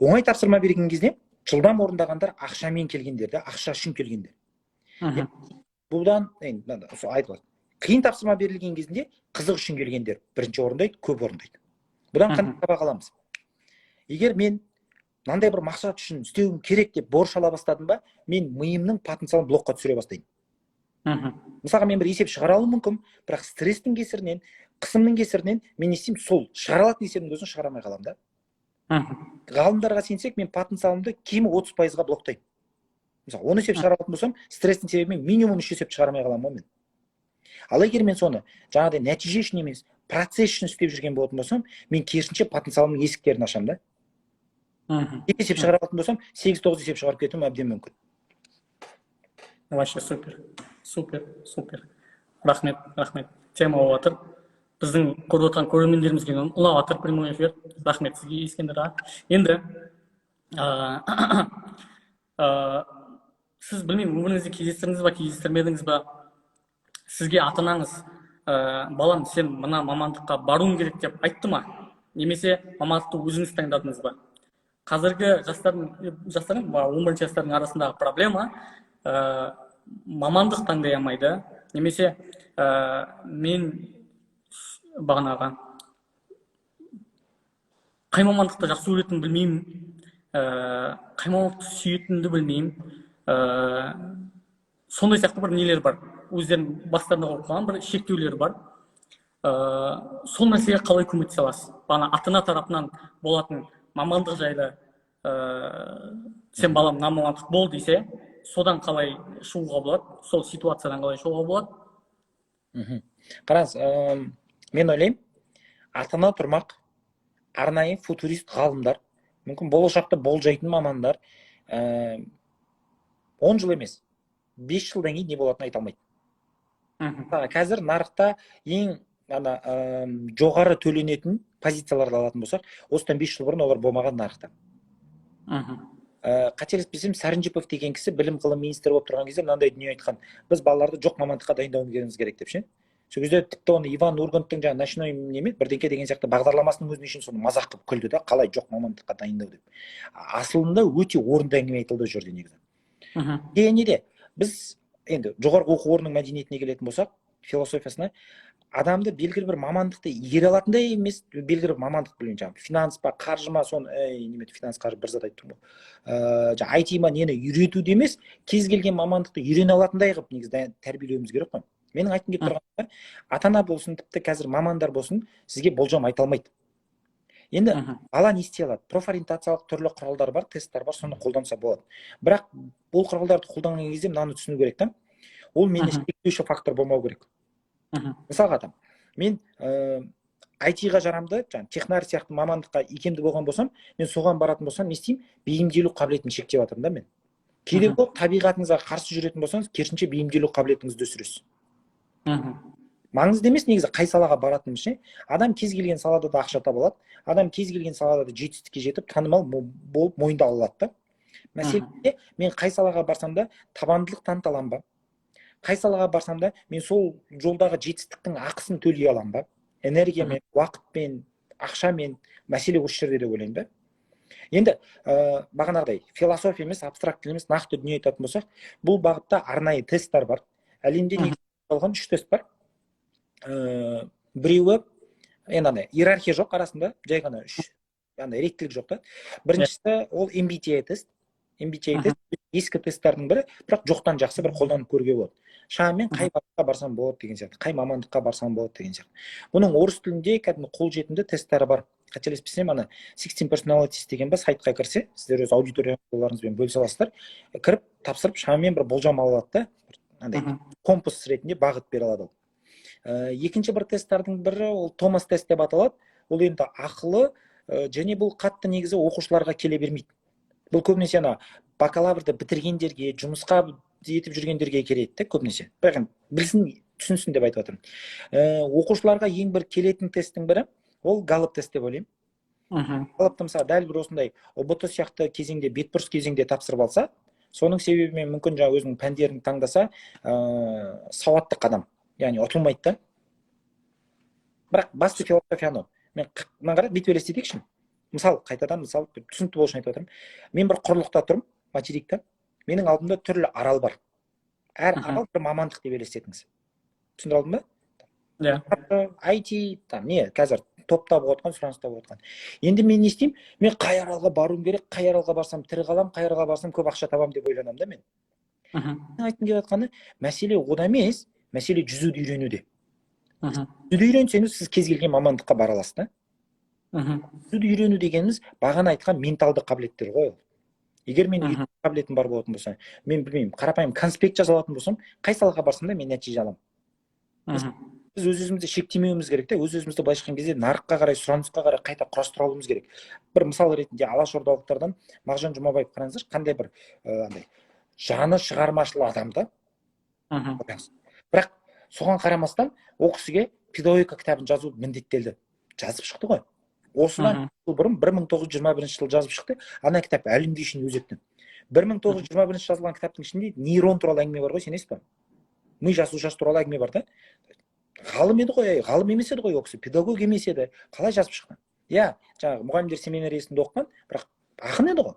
Оңай тапсырма берген кезде жылдам орындағандар ақшамен келгендер, ақша үшін келгендер. Бұдан айтылады. Қиын тапсырма берілген кезінде қызық үшін келгендер бірінші орындайды, көп орындайды. Бұдан қандай сабақ аламыз? Егер мен мынандай бір мақсат үшін істеуім керек деп борыш ала бастадым ба, мен миымның потенциалын блокқа түсіре бастаймын. Мысалға мен бір есеп шығара алуым мүмкін, бірақ стресстің кесірінен, қысымның кесірінен мен не істеймін, сол шығара алатын есебдің өзін шығара алмай қаламын да. Ғалымдарға сенсек, мен потенциалымды кемі 30%-ға блоктаймын. Мысалы, 10 есеп шығара алатын болсам, стресстің себебімен минимум 3 есеп шығара алмай қаламын мен. Ал егер мен соны жаңағыдай нәтиже үшін емес, процесс үшін істеп жүрген болатын болсам, мен керісінше потенциалымның есіктерін ашамын да. 2 есеп шығара алатын болсам, 8-9 есеп шығарып кетуім әбден мүмкін. Вообще супер. Рахмет. Тема болып жатыр. Біздің көріп отырған көрермендерімізге ұнап жатыр прямой эфир. Рахмет сізге, Ескендір аға. Енді сіз білмеймін, өміріңізде кездестірдіңіз ба, кездестірмедіңіз ба? Сізге ата-анаңыз, балам, сен мына мамандыққа баруың керек деп айтты ма? Немесе мамандықты өзіңіз таңдадыңыз ба? Қазіргі жастардың 11 жастардың арасындағы проблема мамандық таңдай алмайды. Немесе мен бағанағы қай мамандықты жақсы көретінін білмеймін, қай мамандықты сүйетінімді білмеймін. Сондай сияқты бір нелер бар. Өздерінің бастарында қойған бір шектеулер бар. Сол нәрсеге қалай көмектесе аласыз? Бағана ата-ана тарапынан болатын мамандық жайлы сен балам мына мамандық бол десе, содан қалай шығуға болады? Сол ситуациядан қалай шығуға болады? Қараңыз, мен ойлаймын, ата-ана тұрмақ, арнайы футурист ғалымдар, мүмкін болашақта болжайтын мамандар 10 жыл емес, 5 жылдан кейін не болатынын айта алмайды. Қазір нарықта ең жоғары төленетін позицияларды алатын болсақ, осыдан 5 жыл бұрын олар болмаған нарықта. Қателеспесем, Сарынжипов деген кісі білім ғылым министрі болып тұрған кезде мынандай дүние айтқан: біз балаларды жоқ мамандыққа дайындауымыз керек деп ше. Сол кезде тіпті оны Иван Урганттың жаңа ночной неме бірдеңке деген сияқты бағдарламасының өзіне үшін соны мазақ қылып күлді да, қалай жоқ мамандыққа дайындау деп. Асылында өте орынды әңгіме айтылды ол жерде негізі. Неде біз енді жоғарғы оқу орнының мәдениетіне келетін болсақ, философиясына, адамды белгілі бір мамандықты игере алатындай емес, белгілі бір мамандық білген жаңағы финанс па, қаржы ма, соны неме финанс, қаржы бір зат айтып тұрмын ғой. Жаңағы IT ма нені үйретуде емес, кез келген мамандықты үйрене алатындай қылып негізі тәрбиелеуіміз керек қой. Менің айтқым келіп тұрғаны, ата-ана болсын, тіпті қазір мамандар болсын, сізге болжам айта алмайды. Енді бала не істей алады? Профориентациялық түрлі құралдар бар, тесттер бар, соны қолданса болады. Бірақ бұл құралдарды қолданған кезде мынаны түсіну керек та. Ол мені шектеуші фактор болмау керек. Мысалға адам, мен IT-ға жарамды, технарь сияқты мамандыққа икемді болған болсам, мен соған баратын болсам, не істеймін? Бейімделу қабілетін шектеп жатырмын да мен. Кейде бұл табиғатыңызға қарсы жүретін болсаңыз, керісінше бейімделу қабілетіңізді өсіресіз. маңызды емес негізі қай салаға баратынымыз ше. Адам кез келген салада да ақша таба алады, адам кез келген салада да жетістікке жетіп танымал болып мойындала алады да. Мәселе мен қай салаға барсам да табандылық таныта аламын ба, қай салаға барсам да мен сол жолдағы жетістіктің ақысын төлей аламын ба, энергиямен, уақытпен, ақшамен, мәселе осы жерде деп ойлаймын да. Енді бағанағыдай философия емес, абстрактілі емес, нақты дүние айтатын болсақ, бұл бағытта арнайы тесттер бар. Әлемде негізделген 3 тест бар. Біреуі енді иерархия жоқ арасында, жай ғана 3 реттілік жоқ та. Біріншісі ол MBTI тест. MBTI тест ескі тесттардың бірі, бірақ жоқтан жақсы бір қолданып көруге болады. Шамамен қай бағытқа барсам болады деген сияқты, қай мамандыққа барсам болады деген сияқты. Бұның орыс тілінде кәдімгі қолжетімді тесттері бар. Қателеспесем, 16 personalities деген сайтқа кірсе, сіздер өз аудиторияларыңызбен бөлісе аласыздар, кіріп тапсырып шамамен бір болжам ала алады да, компас ретінде бағыт бере алады. Екінші бір тесттардың бірі ол Томас тест деп аталады. Ол енді ақылы, және бұл қатты негізі оқушыларға келе бермейді. Бұл көбінесе бакалаврды бітіргендерге, жұмысқа етіп жүргендерге келеді көбінесе. Бірақ білсін, түсінсін деп айтып жатырмын. Оқушыларға ең бір келетін тесттің бірі ол Галлап тест деп ойлаймын. Галлапты мысалы дәл бір осындай ұбт сияқты кезеңде, бетбұрыс кезеңде тапсырып алса, соның себебімен мүмкін өзінің пәндерін таңдаса, сауатты қадам, яғни ұтылмайды да. Бірақ басты философия анау. Мен қарап бүйтіп елестетейікші. Мысалы, қайтадан түсінікті болу үшін айтып отырмын. Мен бір құрлықта тұрмын, материкта. Менің алдымда түрлі арал бар. Әр арал бір мамандық деп елестетіңіз. Түсіндір алдым ба? IT, қазір топта болып отқан, сұраныста болып отқан. Енді мен не істеймін? Мен қай аралға баруым керек, қай аралға барсам тірі қалам, қай аралға барсам көп ақша табам деп ойланамын да мен. Айтқым келіп жатқаны, мәселе ода емес, мәселе жүзуді үйренуде. Жүзуді үйренсеңіз, сіз кез келген мамандыққа бара аласыз да. Жүзуді үйрену дегеніміз бағана айтқан менталды қабілеттер ғой. Егер мен үйрену қабілетім бар болатын болса, мен білмеймін, қарапайым конспект жаза алатын болсам, қай салаға барсам да мен нәтиже аламын. Біз өз-өзімізді шектемеуіміз керек те, өз-өзімізді былайша айтқан кезде нарыққа қарай, сұранысқа қарай қайта құрастыра алуымыз керек. Бір мысал ретінде алашордалықтардан Мағжан Жұмабаев қараңыздаршы, қандай бір жаны шығармашыл адам да. Бірақ соған қарамастан ол кісіге педагогика кітабын жазу міндеттелді. Жазып шықты ғой. Осыдан жыл бұрын 1921 жылы жазып шықты. Ана кітап әлемге үшін өзекті. 1921 жазылған кітаптың ішінде нейрон туралы әңгіме бар ғой, сенесіз ба? Ми жасушасы туралы әңгіме бар да. Ғалым еді ғой, ғалым емес еді ғой ол кісі, педагог емес еді. Қалай жазып шыққан? Иә, жаңағы мұғалімдер семинариясында оқыған, бірақ ақын еді ғой.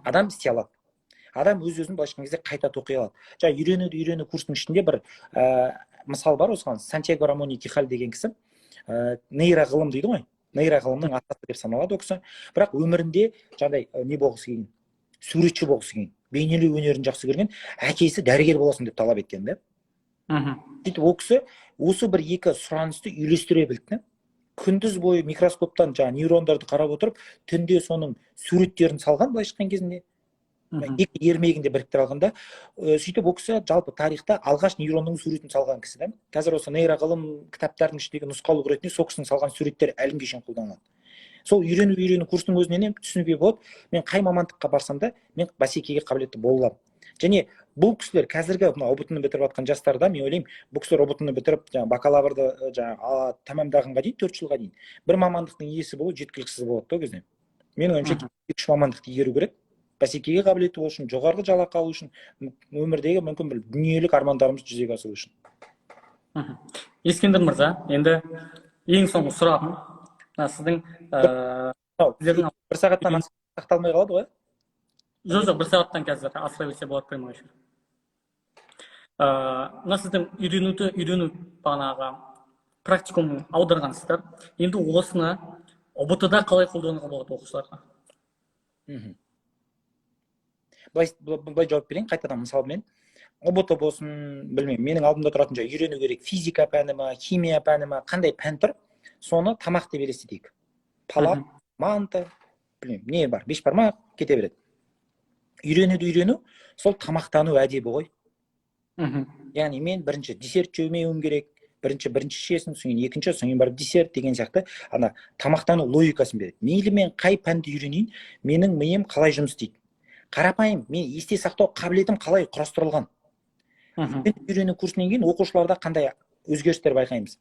Адам істей алады. Адам өз-өзін былайша айтқан кезде қайта тоқи алады. Жаңа үйрену курсының ішінде бір мысал бар осыған. Сантьяго Рамон и Кахаль деген кісі нейроғылым дейді ғой. Нейроғылымның атасы деп саналады ол кісі. Бірақ өмірінде жаңағыдай не болғысы келген, суретші болғысы келген, бейнелеу өнерін жақсы көрген, әкесі дәрігер боласың деп талап еткен да. Сөйтіп ол кісі осы бір екі сұранысты үйлестіре білді. Күндіз бойы микроскоптан нейрондарды қарап отырып, түнде соның суреттерін салған былайша айтқан кезінде. Екі ермегінде біріктіре алғанда, сөйтіп ол кісі жалпы тарихта алғаш нейронның суретін салған кісі да. Қазір осы нейроғылым кітаптарының ішіндегі нұсқаулық ретінде сол кісінің салған суреттер әлемге шейін қолданылады. Сол үйрену курсының өзінен түсінуге болады, мен қай мамандыққа барсам да, мен бәсекеге қабілетті бола аламын. Және бұл кісілер қазіргі ұбт-ны бітіріп жатқан жастарда, мен ойлаймын, бұл кісілер ұбт-ны бітіріп, бакалаврды тамамдағанға дейін, 4 жылға дейін бір мамандықтың иесі болу жеткіліксіз болады ол кезде. Менің ойымша, 2-3 мамандықты игеру керек. Бәсекеге қабілетті болу үшін, жоғарғы жалақы алу үшін, өмірдегі мүмкін бір дүниелік армандарымызды жүзеге асыру үшін. Ескендір мырза, енді ең соңғы сұрағым, сіздің бір сағаттан сақталмай қалады ғой? Жоқ, бір сағаттан қазір асыра берсе болады прямой эфир. Мына сіздің үйрену бағанағы практикумын аударғансыздар. Енді осыны ұбт-да қалай қолдануға болады оқушыларға? Былай жауап берейін, қайтадан мысалмен. ұбт болсын, білмеймін, менің алдымда тұратын үйрену керек, физика пәні ма, химия пәні ма, қандай пән тұр, соны тамақ деп елестетейік. Палап, манты, білмеймін, не бар, бешбармақ, кете береді. Үйрену, сол тамақтану әдебі ғой. Яғни мен бірінші десерт жемеуім керек, бірінші ішесің, соң екінші, соң барып десерт деген сияқты тамақтану логикасын береді. Мейлі мен қай пәнді үйренейін, менің миым қалай жұмыс істейді. Қарапайым, мен есте сақтау қабілетім қалай құрастырылған. Үйрену курсынан кейін оқушыларда қандай өзгерістер байқаймыз.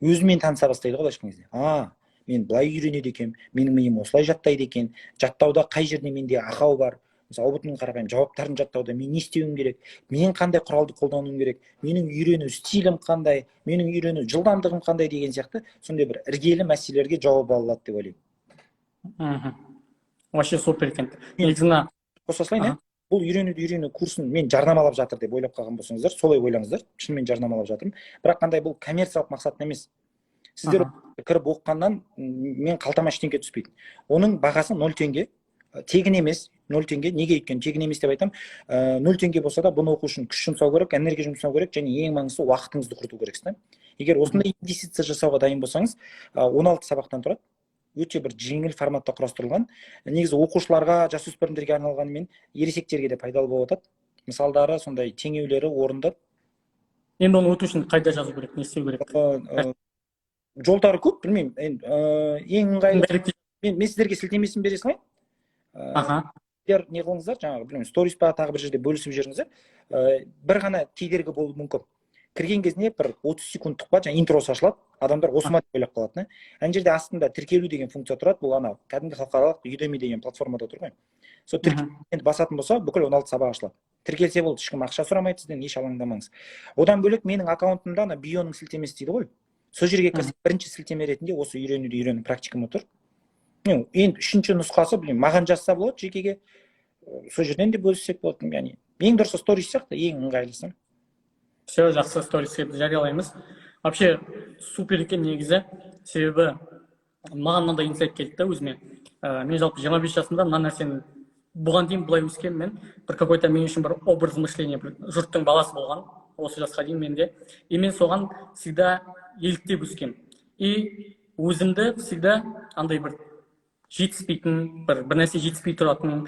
Өзімен таныса бастайды ғой былайша айтқан кезде. Мен былай үйренеді екенмін, менің миым осылай жаттайды екен, жаттауда қай жерде менде ақау бар. Мысалы ұбт-ны қарапайым жауаптарын жаттауда мен не істеуім керек, мен қандай құралды қолдануым керек, менің үйрену стилім қандай, менің үйрену жылдамдығым қандай деген сияқты сондай бір іргелі мәселелерге жауап ала алады деп ойлаймын. Вообще супер екен. Негізі қоса салайын, бұл үйрену курсын мен жарнамалап жатыр деп ойлап қалған болсаңыздар, солай ойлаңыздар. Шынымен жарнамалап жатырмын. Бірақ қандай бұл коммерциялық мақсатта емес. Сіздер кіріп оқығаннан мен қалтама ештеңке түспейді. Оның бағасы 0 теңге. Тегін емес, 0 теңге. Неге өйткені тегін емес деп айтам. 0 теңге болса да бұны оқу үшін күш жұмсау керек, энергия жұмсау керек және ең маңыздысы уақытыңызды құрту керексіз. Егер осындай инвестиция жасауға дайын болсаңыз, 16 сабақтан тұрады. Өте бір жеңіл форматта құрастырылған. Негізі оқушыларға, жасөспірімдерге арналғанымен ересектерге де пайдалы болып жатады. Мысалдары, сондай теңеулері орынды. Енді оны өту үшін қайда жазу керек, не істеу керек? Жолдары көп, білмеймін. Ең ыңғайлы. Мен сіздерге сілтемесін бере салайын. Сіздер не қылыңыздар, жаңағы білмеймін, сторис па тағы бір жерде бөлісіп жүріңіздер. Бір ғана кедергі болуы мүмкін. Кірген кезінде бір 30 секундтық па, жаңа интросы ашылады, адамдар осыма деп ойлап қалады. Ана жерде астында тіркелу деген функция тұрады, бұл анау кәдімгі халықаралық Udemy деген платформада тұр ғой. Сол тіркелуді басатын болса, бүкіл 16 сабақ ашылады. Тіркелсе болды, ешкім ақша сұрамайды сізден, еш алаңдамаңыз. Одан бөлек менің аккаунтымда ана бионың сілтемесі дейді ғой. Сол жерге кірсек, бірінші сілтеме ретінде осы үйрену практикум тұр. Енді үшінші нұсқасы, білмеймін, маған жазса болады жекеге. Сол жерден де бөліссек болады. Яғни ең дұрысы сторис сияқты, ең ыңғайлысы. Все, жақсы, сториске жариялаймыз. Вообще супер екен негізі. Себебі маған мынандай инсайт келді өзіме. Мен жалпы 25 жасымда мына нәрсені бұған дейін былай өскен мен бір какой-то мен үшін бір образ мышления, жұрттың баласы болған. Осы жасқа дейін менде. И мен соған всегда еліктеп өскем. И өзімді всегда андай бір жетіспейтін, бір нәрсе жетіспей тұратын,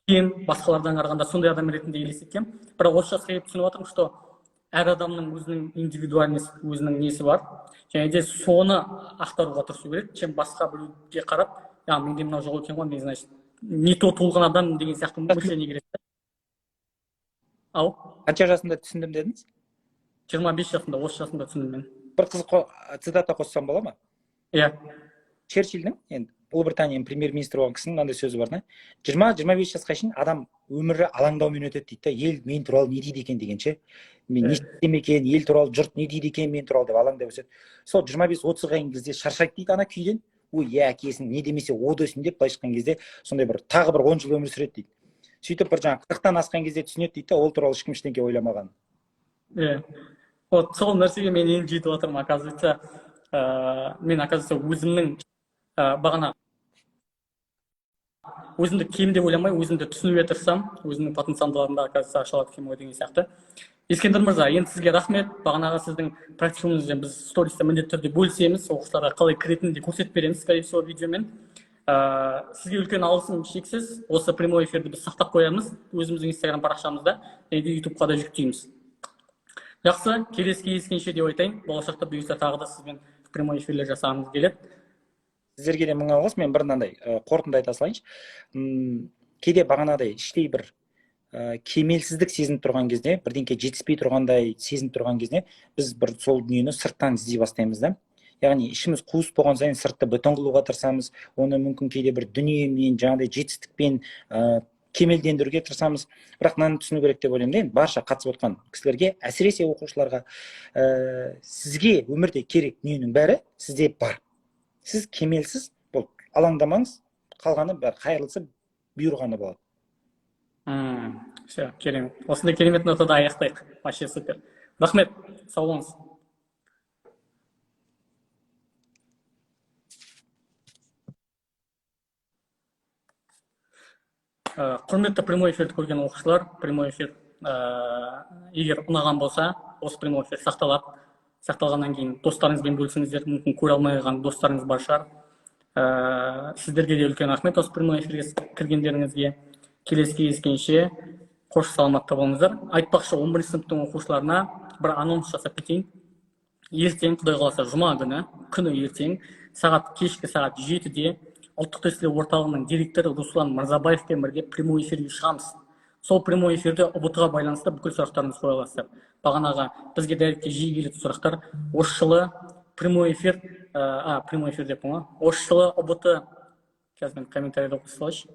кейін басқалардан қарағанда сондай адам ретінде елестеткен. Бірақ осы жасқа келіп түсініп отырмын, что әр адамның өзінің индивидуальность, өзінің несі бар. Және де соны ақтаруға тырысу керек, чем басқа біреуге қарап, менде мынау жоқ екен ғой, значит, не то туылған адам деген сияқты мышление керек. Ау? Қанша жасында түсіндім дедіңіз? 25 жасында, осы жасында түсіндім мен. Бір қызық цитата қоссам бола ма? Иә. Черчилльдің, енді Ұлыбританияның премьер-министрі болған кісінің мынандай сөзі бар. 20-25 жасқа шейін адам өмірі алаңдаумен өтеді дейді. Ел мен туралы не дейді екен дегенше, мен не істесем екен, ел туралы жұрт не дейді екен мен туралы деп алаңдап өседі. Сол 25-30-ға келген кезде шаршайды дейді ана күйден. Ой, әкесін не демесе о десін деп былай шыққан кезде сондай бір тағы бір 10 жыл өмір сүреді дейді. Сөйтіп бір жаңағы 40-тан асқан кезде түсінеді дейді, ол туралы ешкім ештеңе ойламаған. Вот сол нәрсеге мен енді жетіп отырмын, оказывается. Мен оказывается өзімнің бағана өзімді кем деп ойламай, өзімді түсінуге тырысам, өзімнің потенциалдарымды оказывается аша алады екен деген сияқты. Ескендір мырза, енді сізге рахмет. Бағанағы сіздің практикумыңызбен біз сториста міндетті түрде бөлісеміз, оқушыларға қалай кіретінін де көрсетіп береміз, скорее всего, видеомен. Сізге үлкен алғысым шексіз. Осы прямой эфирді біз сақтап қоямыз өзіміздің Instagram парақшамызда, және YouTube-қа да жүктейміз. Жақсы, келесі кездескенше деп айтайын. Болашақта бұйырса тағы да сізбен прямой эфирлер жасағымыз келеді. Сіздерге де мың алғыс. Мен бір мынандай қорытынды айта салайыншы. Кейде бағанағыдай іштей бір кемелсіздік сезініп тұрған кезде, бірдеңке жетіспей тұрғандай сезініп тұрған кезде, біз бір сол дүниені сырттан іздей бастаймыз да. Яғни ішіміз қуыс болған сайын сыртты бетон қылуға тырысамыз. Оны мүмкін кейде бір дүниемен, жаңағыдай жетістікпен кемелдендіруге тырысамыз. Бірақ мынаны түсіну керек деп ойлаймын. Барша қатысып отқан кісілерге, әсіресе оқушыларға, сізге өмірде керек дүниенің бәрі сізде бар. Сіз кемелсіз, бұл алаңдамаңыз, қалғаны бәрі қайырлысы бұйырғаны болады. Все, керемет. Осындай керемет нотада аяқтайық. Вообще супер. Рахмет, сау болыңыз. Құрметті прямой эфирді көрген оқушылар, прямой эфир егер ұнаған болса, осы прямой эфир сақталғаннан кейін достарыңызбен бөлісіңіздер, мүмкін көре алмай қалған достарыңыз бар шығар. Сіздерге де үлкен рахмет осы прямой эфирге кіргендеріңізге. Келесі кездескенше қош саламатта болыңыздар. Айтпақшы 11 сыныптың оқушыларына бір анонс жасап кетейін. Ертең, Құдай қаласа, жұма күні ертең, кешкі сағат 7-де ұлттық тестілеу орталығының директоры Руслан Мырзабаевпен бірге прямой эфирге шығамыз. сол прямой эфирде ұбт-ға байланысты бүкіл сұрақтарыңызды қоя аласыздар. Бағанағы бізге дәректе жиі келетін сұрақтар, осы жылы прямой эфир, прямой эфир деп қойма, осы жылы ұбт, қазір мен комментарийді оқи салайыншы.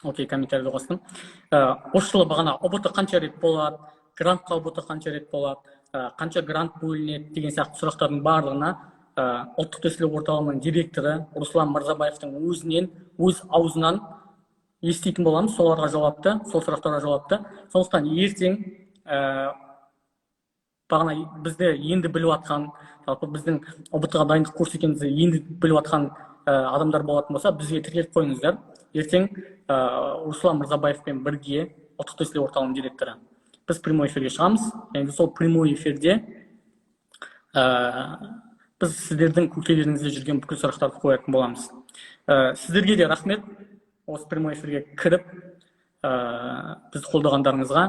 Окей, комментарийді оқыстым. Осы жылы бағана ұбт қанша рет болады, грантқа ұбт қанша рет болады, қанша грант бөлінеді деген сияқты сұрақтардың барлығына ұлттық тестілеу орталығының директоры Руслан Мырзабаевтың өз аузынан еститін боламыз, соларға жауапты, сол сұрақтарға жауапты. Сондықтан ертең бағана бізді енді біліп атқан, жалпы біздің ұбт-ға дайындық курсы екенімізді енді біліп атқан адамдар болатын болса, бізге тіркеліп қойыңыздар. Ертең Руслан Мырзабаевпен бірге, ұлттық тестілеу орталығының директоры, біз прямой эфирге шығамыз. Енді сол прямой эфирде біз сіздердің көкейлеріңізде жүрген бүкіл сұрақтарды қоятын боламыз. Сіздерге де рахмет. Осы прямой эфирге кіріп, бізді қолдағандарыңызға.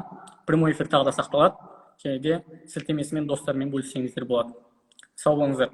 Прямой эфир тағы да сақталады. Және де сілтемесімен достармен бөліссеңіздер болады. Сау болыңыздар.